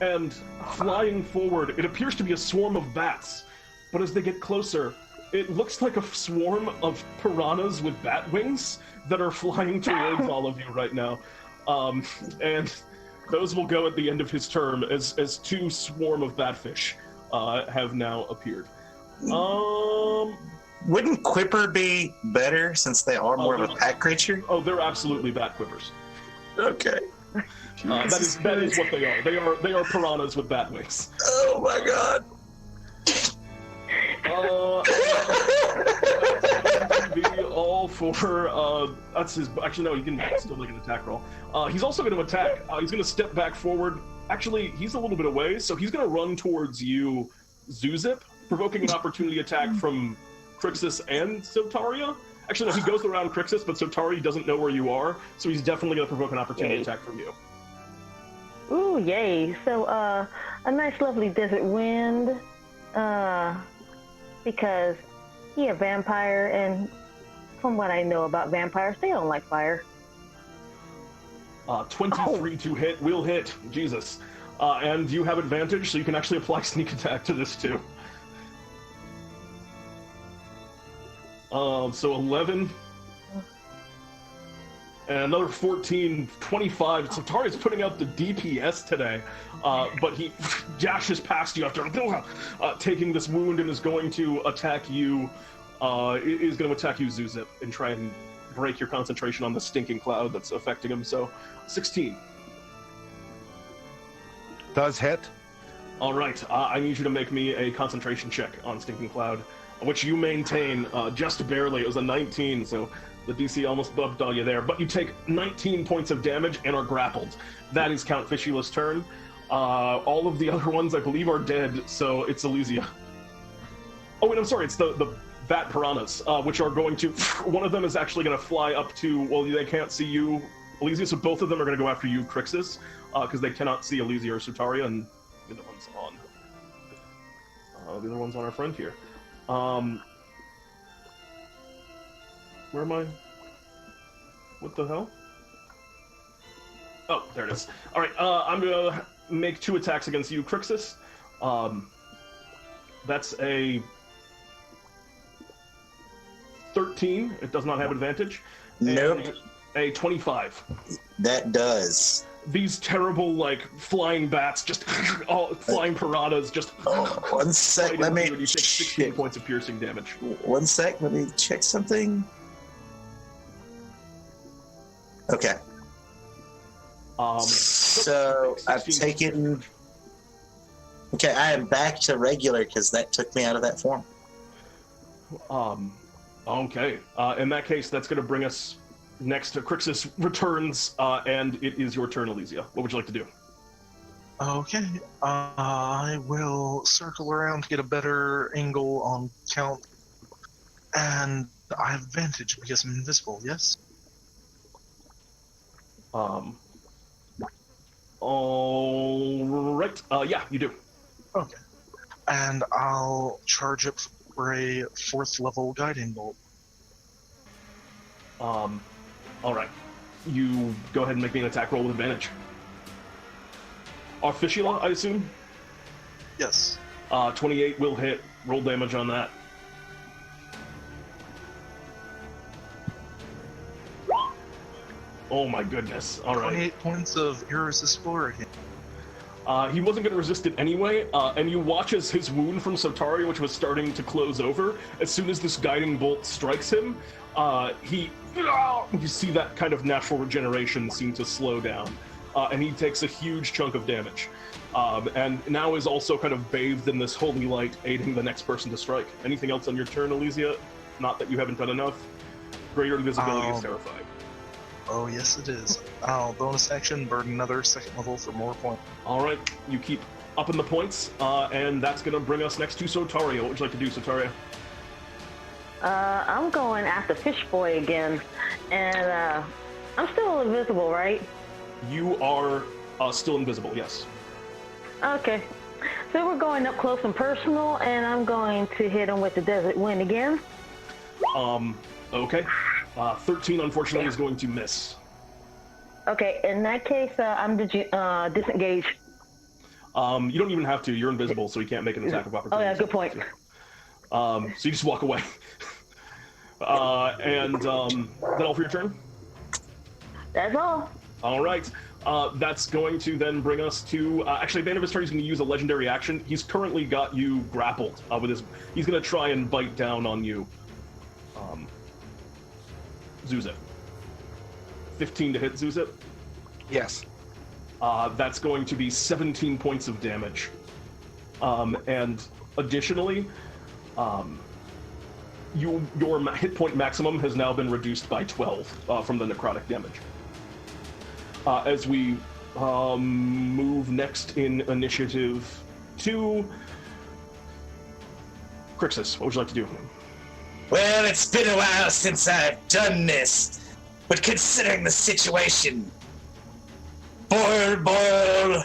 and flying forward, it appears to be a swarm of bats. But as they get closer, it looks like a swarm of piranhas with bat wings that are flying towards all of you right now. And those will go at the end of his term as 2 swarm of batfish have now appeared. Wouldn't Quipper be better since they are more of a pack creature? Oh, they're absolutely bat quippers. Okay. That is what they are. They are piranhas with bat wings. Oh my god. Be all for that's his. Actually, no, he can still make an attack roll. He's also going to attack. He's going to step back forward. Actually, he's a little bit away, so he's going to run towards you, Zewxip, provoking an opportunity attack from Krixus and Sotaria. Actually, no, he goes around Krixus, but Sotaria doesn't know where you are, so he's definitely going to provoke an opportunity attack from you. Ooh, yay. So, a nice lovely desert wind, because he a vampire, and from what I know about vampires, they don't like fire. 23 to hit, will hit. Jesus. And you have advantage, so you can actually apply sneak attack to this too. So 11. And another 14, 25. Sotaria's putting out the DPS today, but he dashes past you after taking this wound and is going to attack you. Zewxip, and try and break your concentration on the stinking cloud that's affecting him. So, 16. Does hit. All right, I need you to make me a concentration check on Stinking Cloud, which you maintain just barely. It was a 19, so the DC almost bumped on you there. But you take 19 points of damage and are grappled. That is Count Fishula's turn. All of the other ones, I believe, are dead, so it's Elysia. Oh, wait, I'm sorry, it's the Bat Piranhas, which are going to... One of them is actually going to fly up to... Well, they can't see you, Elysia, so both of them are going to go after you, Krixus, because they cannot see Elysia or Sotaria, and the other one's on. The other one's on our friend here. Where am I? What the hell? Oh, there it is. All right, I'm gonna make 2 attacks against you, Krixus. That's a 13. It does not have advantage. Nope. And a 25. That does. These terrible, like, flying bats, just all flying piranhas, just. One sec, let me. You take 16 points of piercing damage. One sec, let me check something. Okay. So I've taken. Okay, I am back to regular because that took me out of that form. Okay. In that case, that's going to bring us next to Krixus returns, and it is your turn, Elysia. What would you like to do? Okay, I will circle around to get a better angle on Count, and I have advantage because I'm invisible, yes? Alright, yeah, you do. Okay, and I'll charge up for a 4th level guiding bolt. Alright. You go ahead and make me an attack roll with advantage. Fishula, I assume? Yes. 28 will hit. Roll damage on that. Oh my goodness. Alright. 28 points of irresistible hurricane. He wasn't going to resist it anyway, and you watch as his wound from Sotaria, which was starting to close over, as soon as this guiding bolt strikes him, you see that kind of natural regeneration seem to slow down, and he takes a huge chunk of damage, and now is also kind of bathed in this holy light, aiding the next person to strike. Anything else on your turn, Elysia? Not that you haven't done enough? Greater invisibility is terrifying. Oh, yes it is. I'll bonus action, burn another 2nd level for more points. Alright, you keep upping the points, and that's going to bring us next to Sotaria. What would you like to do, Sotaria? I'm going after Fish Boy again, and I'm still invisible, right? You are still invisible, yes. Okay, so we're going up close and personal, and I'm going to hit him with the Desert Wind again. Okay. 13, unfortunately, is going to miss. Okay, in that case, I'm disengaged. You don't even have to. You're invisible, so you can't make an attack of opportunity. Oh, yeah, good point. So you just walk away. And that all for your turn? That's all. All right. That's going to then bring us to... actually, at the end of his turn, he's going to use a legendary action. He's currently got you grappled with his... He's going to try and bite down on you. Zewxip. 15 to hit, Zewxip? Yes. That's going to be 17 points of damage. And additionally, your hit point maximum has now been reduced by 12 from the necrotic damage. As we move next in initiative to Krixus, what would you like to do? Well, it's been a while since I've done this, but considering the situation, boil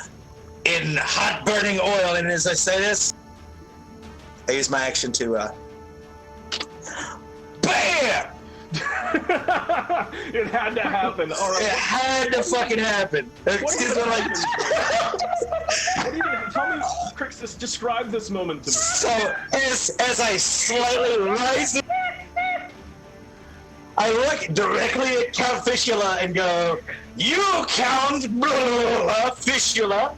in hot burning oil, and as I say this, I use my action to, BAM! It had to happen. All right. It had to fucking happen. Excuse me, like... Tell me, Krixus, describe this moment to me. So, as I slightly rise... I look directly at Count Fistula and go, "You, Count Fistula,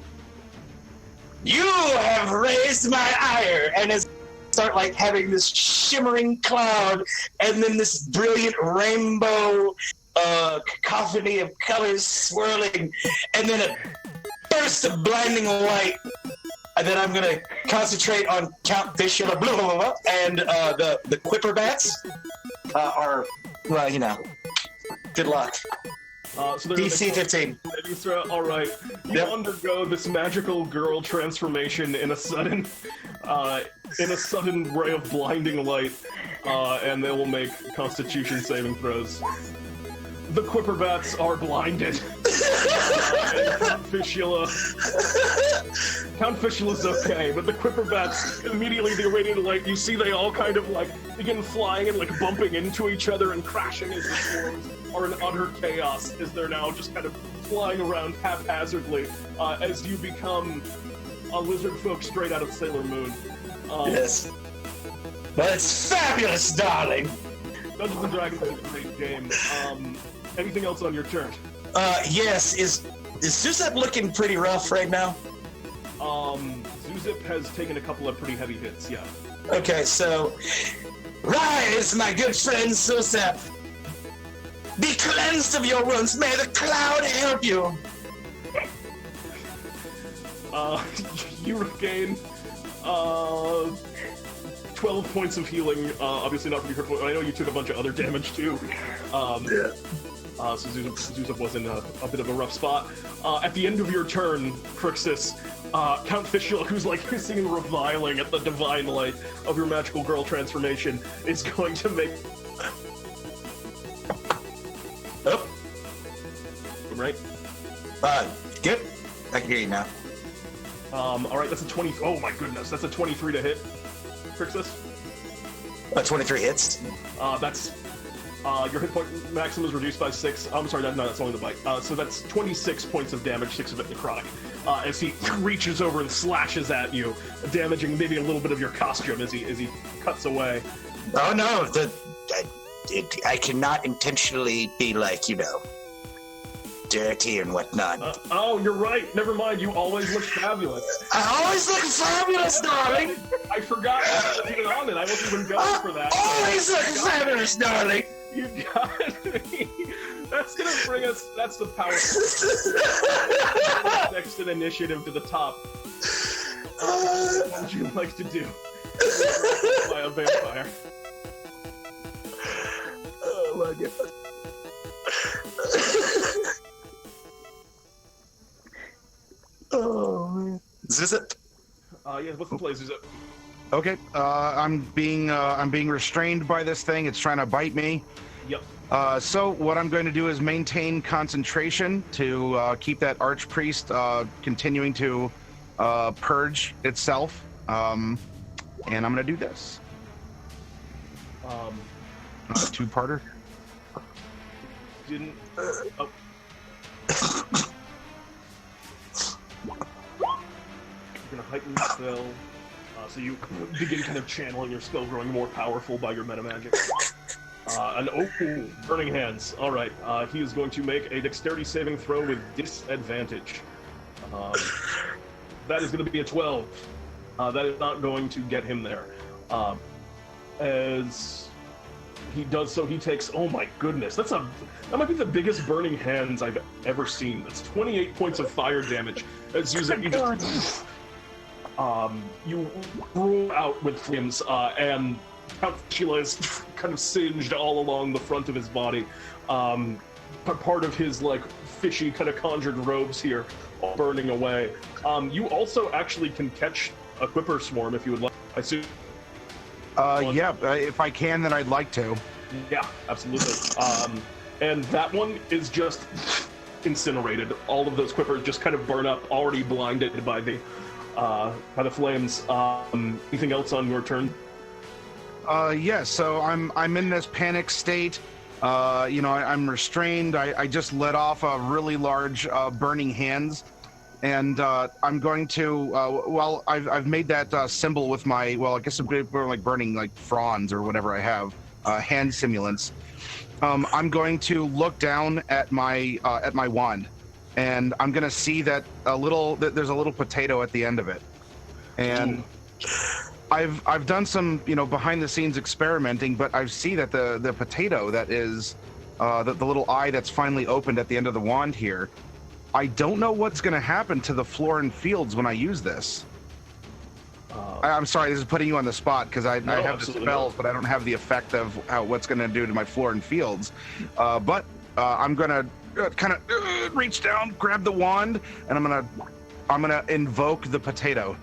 you have raised my ire," and as start like having this shimmering cloud and then this brilliant rainbow cacophony of colors swirling, and then a burst of blinding light. And then I'm gonna concentrate on Count Fistula, and the Quipper Bats are, well, you know, good luck. So DC 15. All right, you undergo this magical girl transformation in a sudden ray of blinding light, and they will make Constitution saving throws. The Quipper Bats are blinded. And Count Fistula's okay, but the Quipper Bats immediately the irradiated light. You see, they all kind of like begin flying and like bumping into each other and crashing as the swarms are in utter chaos as they're now just kind of flying around haphazardly as you become a lizard folk straight out of Sailor Moon. Yes. But it's fabulous, darling. Dungeons & Dragons is a great game. Anything else on your turn? Yes. Is Zewxip looking pretty rough right now? Zewxip has taken a couple of pretty heavy hits, yeah. Okay, so rise, my good friend Zewxip. Be cleansed of your wounds. May the cloud help you. You regain 12 points of healing. Obviously not from your hurt point. I know you took a bunch of other damage too. So Zewxip was in a bit of a rough spot. At the end of your turn, Krixus, Count Fistula, who's like hissing and reviling at the divine light of your magical girl transformation, is going to make... Oh. Right? Good. I can hear you now. Alright, that's a 20... Oh my goodness, that's a 23 to hit, Krixus. 23 hits? That's... your hit point maximum is reduced by 6. I'm sorry, that's only the bite. So that's 26 points of damage, 6 of it necrotic. As he reaches over and slashes at you, damaging maybe a little bit of your costume as he cuts away. Oh no, I cannot intentionally be like, you know, dirty and whatnot. Oh, you're right. Never mind. You always look fabulous. I always look fabulous, darling. I forgot I wasn't even on it. I wasn't even going for that. Always look fabulous, darling. You got me. That's gonna bring us. That's the power. Next in initiative to the top. What would you like to do? By a vampire. Oh my god. Oh man. Zewxip. Yeah. What's the play, Zewxip? Okay, I'm being restrained by this thing. It's trying to bite me. Yep. So what I'm going to do is maintain concentration to keep that archpriest continuing to purge itself. And I'm going to do this. Two-parter. Didn't. Oh. You're going to heighten the spell. So you begin kind of channeling your spell, growing more powerful by your meta magic. Burning hands. All right. He is going to make a dexterity saving throw with disadvantage. That is going to be a 12. That is not going to get him there. As he does so, he takes. Oh my goodness! That might be the biggest burning hands I've ever seen. That's 28 points of fire damage. As you just. You roll out with flames, and Count Fistula is kind of singed all along the front of his body. Part of his like fishy kind of conjured robes here, all burning away. You also actually can catch a Quipper swarm if you would like. I assume. Yeah, if I can, then I'd like to. Yeah, absolutely. And that one is just incinerated. All of those Quippers just kind of burn up, already blinded by the flames. Anything else on your turn? Yeah, so I'm in this panic state. I'm restrained. I just let off a really large burning hands, and I'm going to. I've made that symbol with my. Well, I guess we're like burning like fronds or whatever I have, hand simulants, I'm going to look down at my wand, and I'm gonna see that there's a little potato at the end of it, and I've done some behind the scenes experimenting, but I see that the potato that is the little eye that's finally opened at the end of the wand here. I don't know what's gonna happen to the floor and fields when I use this. I'm sorry, this is putting you on the spot because I have the spells, but I don't have the effect of what's going to do to my floor and fields. But I'm going to kind of reach down, grab the wand, and I'm gonna invoke the potato.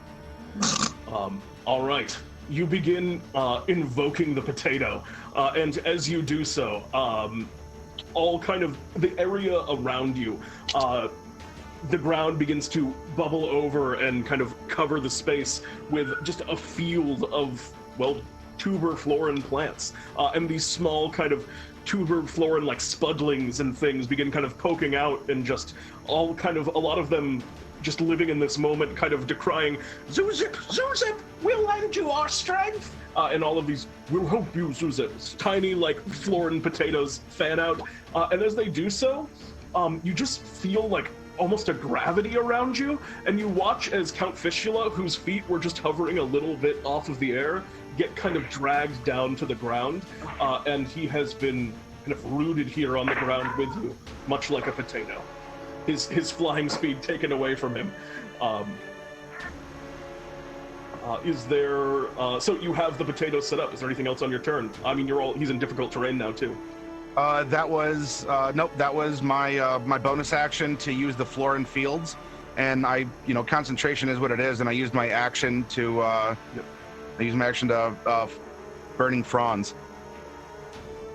All right, you begin invoking the potato, and as you do so, all kind of the area around you, the ground begins to bubble over and kind of cover the space with just a field of, well, tuber florin plants. And these small kind of tuber florin like spudlings and things begin kind of poking out and just all kind of, a lot of them just living in this moment, kind of decrying, Zewxip, Zewxip, we'll lend you our strength. And all of these, we'll help you, Zewxip, tiny like florin potatoes fan out. And as they do so, you just feel like almost a gravity around you, and you watch as Count Fistula, whose feet were just hovering a little bit off of the air, get kind of dragged down to the ground, and he has been kind of rooted here on the ground with you, much like a potato. His flying speed taken away from him. Is there, so you have the potato set up. Is there anything else on your turn? I mean, he's in difficult terrain now too. That was nope. That was my my bonus action to use the florin fields, and concentration is what it is, and I used my action to burning fronds.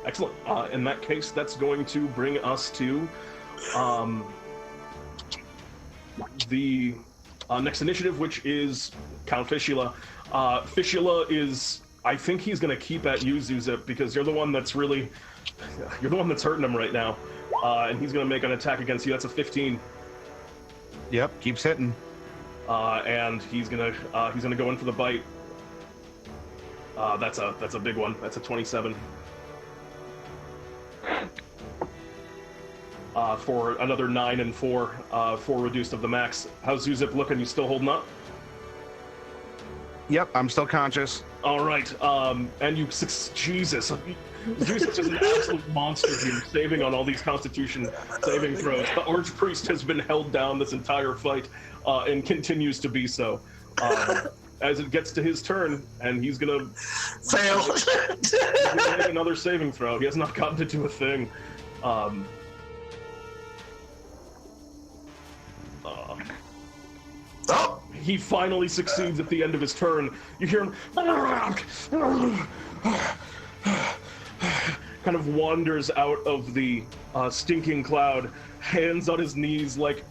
Excellent. In that case, that's going to bring us to the next initiative, which is Count Fistula. Fistula is, I think he's going to keep at you, Zewxip, because you're the one that's hurting him right now, and he's going to make an attack against you. That's a 15. Yep, keeps hitting. And he's gonna go in for the bite. That's a big one. That's a 27. For another 9 and 4, 4 reduced of the max. How's Zewxip looking? You still holding up? Yep, I'm still conscious. All right, and you, Jesus, Zewxip is an absolute monster here, saving on all these Constitution saving throws. The Archpriest has been held down this entire fight, and continues to be so. As it gets to his turn, and he's gonna fail. He's gonna make another saving throw. He has not gotten to do a thing. He finally succeeds at the end of his turn. You hear him kind of wanders out of the stinking cloud, hands on his knees like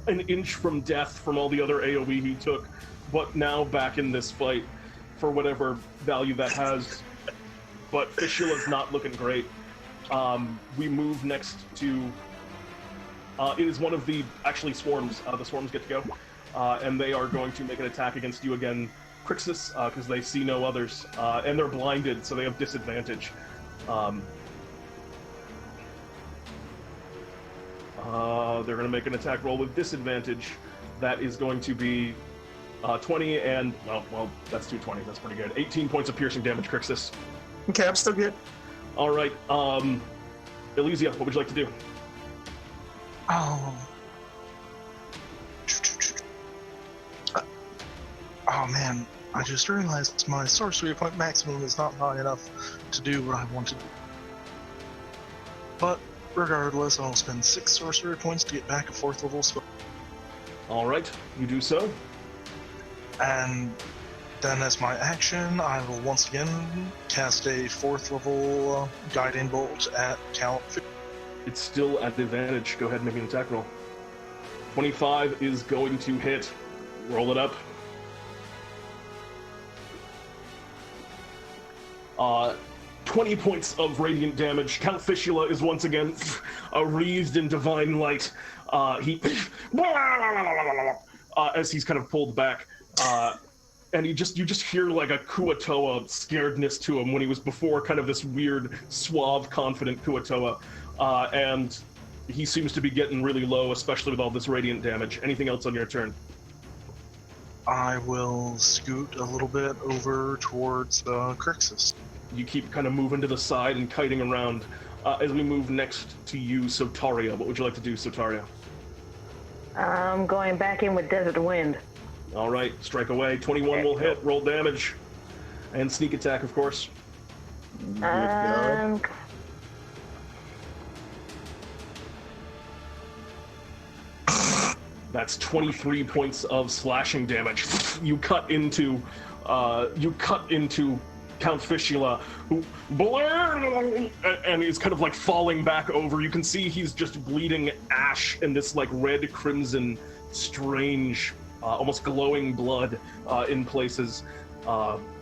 an inch from death from all the other AoE he took, but now back in this fight for whatever value that has. But Fistula's not looking great. We move next to it is one of the swarms. The swarms get to go. And they are going to make an attack against you again, Krixus, because they see no others, and they're blinded, so they have disadvantage. They're going to make an attack roll with disadvantage. That is going to be 20 and, well, that's 220. That's pretty good. 18 points of piercing damage, Krixus. Okay, I'm still good. All right, Elysia, what would you like to do? Oh man, I just realized my sorcery point maximum is not high enough to do what I want to do. But regardless, I'll spend 6 sorcery points to get back a 4th level spell. Alright, you do so. And then as my action, I will once again cast a 4th level guiding bolt at Count. It's still at advantage. Go ahead and make an attack roll. 25 is going to hit. Roll it up. 20 points of radiant damage. Count Fistula is once again wreathed in divine light. He as he's kind of pulled back, and you just hear like a Kuatoa scaredness to him when he was before kind of this weird, suave, confident Kuatoa, and he seems to be getting really low, especially with all this radiant damage. Anything else on your turn? I will scoot a little bit over towards Krixus. You keep kind of moving to the side and kiting around. As we move next to you, Sotaria, what would you like to do, Sotaria? I'm going back in with Desert Wind. All right, strike away. 21 will hit. Roll damage. And sneak attack, of course. That's 23 points of slashing damage. You cut into Count Fistula, who and he's kind of like falling back over. You can see he's just bleeding ash and this like red crimson, strange, almost glowing blood in places.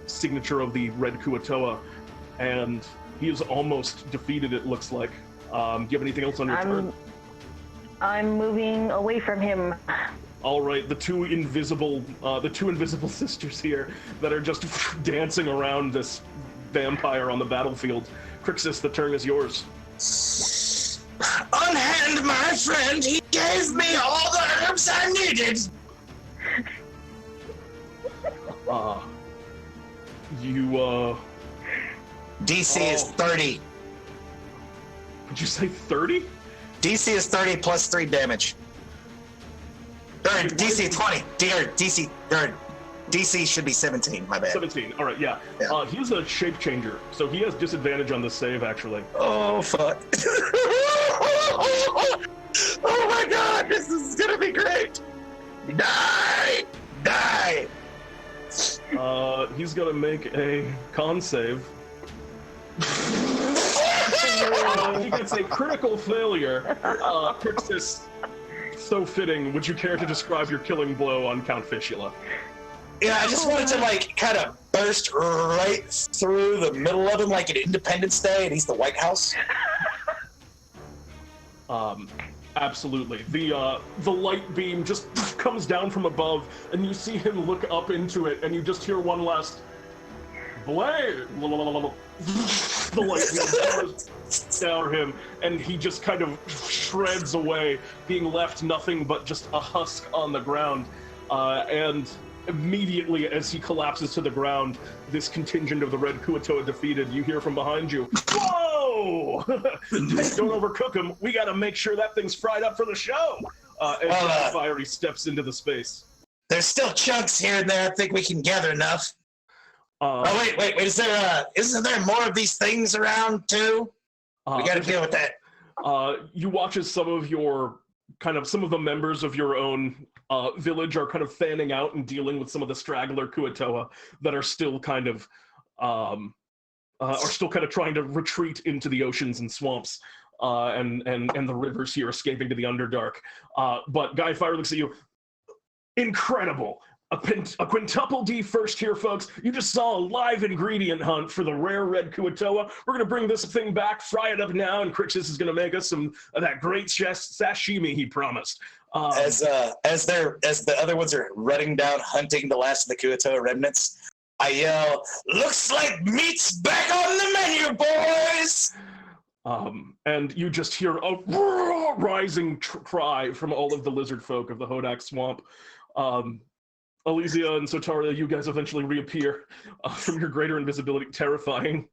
Signature of the red Kuatoa, and he is almost defeated. It looks like. Do you have anything else on your turn? I'm moving away from him. All right, the two invisible sisters here that are just dancing around this vampire on the battlefield. Krixus, the turn is yours. Unhand my friend, he gave me all the herbs I needed. DC is 30. Did you say 30? DC is 30 plus 3 damage. Or DC 20. DC should be 17, my bad. 17, all right, yeah. He's a shape changer, so he has disadvantage on the save, actually. Oh, fuck. Oh my god, this is gonna be great. Die! Die! He's gonna make a con save. He gets a critical failure. Krixus, so fitting. Would you care to describe your killing blow on Count Fistula? Yeah, I just wanted to, like, kind of burst right through the middle of him like an Independence Day, and he's the White House. Absolutely. The light beam just comes down from above, and you see him look up into it, and you just hear one last blade. The light beam down him, and he just kind of shreds away, being left nothing but just a husk on the ground. And immediately as he collapses to the ground, this contingent of the Red Kuatoa defeated, you hear from behind you, "Whoa! Don't overcook him. We gotta make sure that thing's fried up for the show." As Fiery steps into the space. There's still chunks here and there. I think we can gather enough. Wait. Isn't there more of these things around too? We gotta deal with that. You watch as some of the members of your own village are kind of fanning out and dealing with some of the straggler Kuatoa that are still kind of trying to retreat into the oceans and swamps and the rivers here, escaping to the Underdark. But Guy Fire looks at you. Incredible. A quintuple D first here, folks. You just saw a live ingredient hunt for the rare red Kuatoa. We're gonna bring this thing back, fry it up now, and Krixus is gonna make us some of that great sashimi he promised. As the other ones are running down hunting the last of the Kuatoa remnants, I yell, "Looks like meat's back on the menu, boys!" And you just hear a rising cry from all of the lizard folk of the Hodac Swamp. Elysia and Sotaria, you guys eventually reappear from your greater invisibility, terrifying.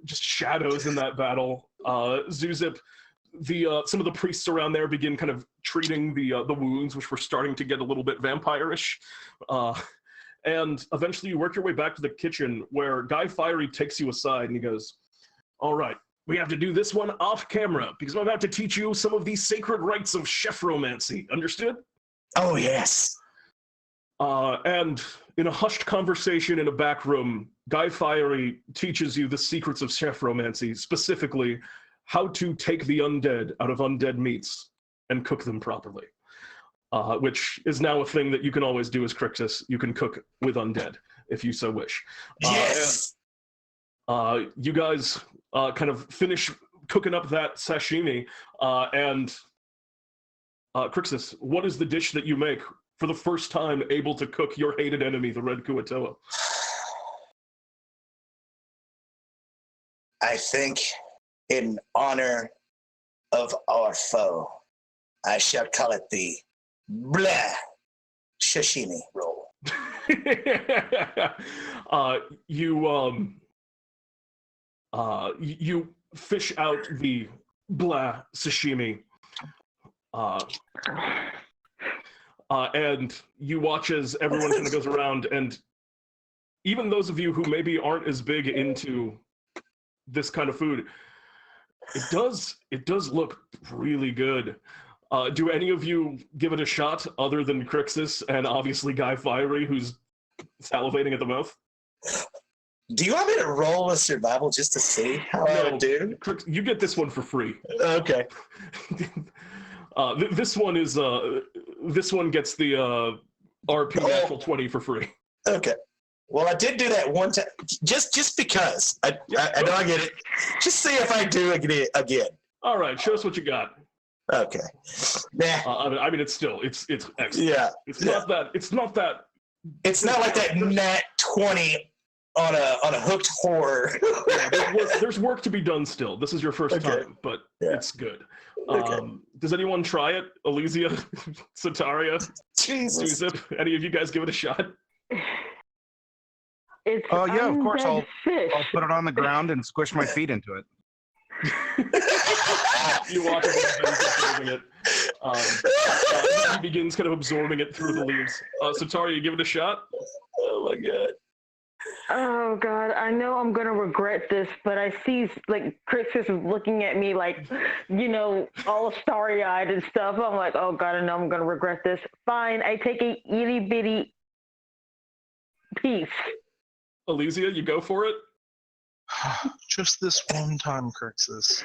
Just shadows in that battle. Zewxip, some of the priests around there begin kind of treating the wounds, which were starting to get a little bit vampire-ish. And eventually you work your way back to the kitchen, where Guy Fiery takes you aside and he goes, "All right, we have to do this one off camera, because I'm about to teach you some of these sacred rites of chefromancy. Understood?" Oh, yes. And in a hushed conversation in a back room, Guy Fiery teaches you the secrets of chefromancy, specifically how to take the undead out of undead meats and cook them properly, which is now a thing that you can always do as Krixus. You can cook with undead if you so wish. Yes. You guys kind of finish cooking up that sashimi, and Krixus, what is the dish that you make for the first time, able to cook your hated enemy, the Red Kuatoa? I think, in honor of our foe, I shall call it the blah sashimi roll. You fish out the blah sashimi, and you watch as everyone kind of goes around, and even those of you who maybe aren't as big into this kind of food, it does look really good. Do any of you give it a shot other than Krixus and obviously Guy Fiery, who's salivating at the mouth? Do you want me to roll a survival just to see how I would do? You get this one for free. Okay. This one gets the RP natural 20 for free. Okay. Well, I did do that one time, just because. I know I get it. Just see if I do it again. All right, show us what you got. Okay. Nah. I mean, it's excellent. Yeah. It's not that. It's not like that nat 20 on a hooked horror. There's work to be done still. This is your first time, but it's good. Does anyone try it? Elysia, Sotaria, Zewxip, any of you guys give it a shot? It's yeah, of course. I'll fish. put it on the ground and squish my feet into it. You watch it. He begins kind of absorbing it through the leaves. Sotaria, you give it a shot? Oh my god. Oh god, I know I'm gonna regret this, but I see like Krixus is looking at me like, all starry-eyed and stuff. I'm like, oh god, I know I'm gonna regret this. Fine, I take a itty bitty piece. Elysia, you go for it? Just this one time, Krixus.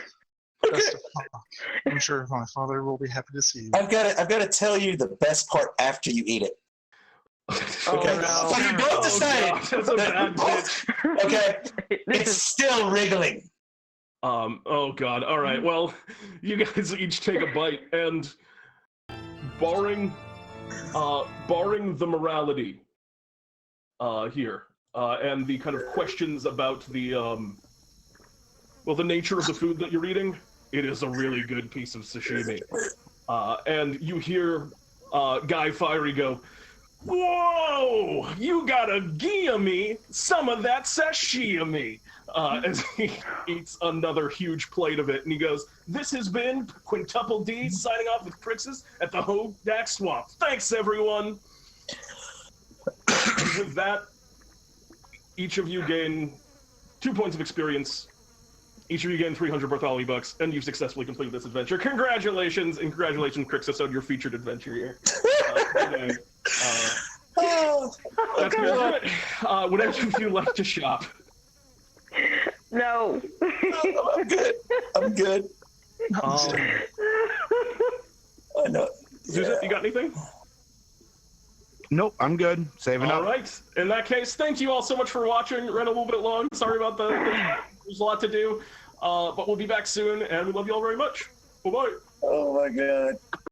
Best of luck. I'm sure my father will be happy to see you. I've got to tell you the best part after you eat it. Okay. No. So you both decided. That's a bad pitch. Okay. It's still wriggling. Oh god. All right. Well, you guys each take a bite, and barring the morality here, and the kind of questions about the the nature of the food that you're eating, it is a really good piece of sashimi. And you hear Guy Fiery go, "Whoa! You gotta give me some of that sashimi!" As he eats another huge plate of it, and he goes, "This has been Quintuple D signing off with Krixus at the Hodac Swamp. Thanks, everyone." With that, each of you gain 2 points of experience. Each of you gain 300 Bartholomew bucks, and you've successfully completed this adventure. Congratulations, and congratulations, Krixus, on your featured adventure here. That's gonna do it. Would any of you like to shop? No. I'm good. I know. Zewxip, you got anything? Nope, I'm good. Saving up. All right. In that case, thank you all so much for watching. Ran a little bit long. Sorry about there's a lot to do. But we'll be back soon, and we love you all very much. Bye-bye. Oh my god.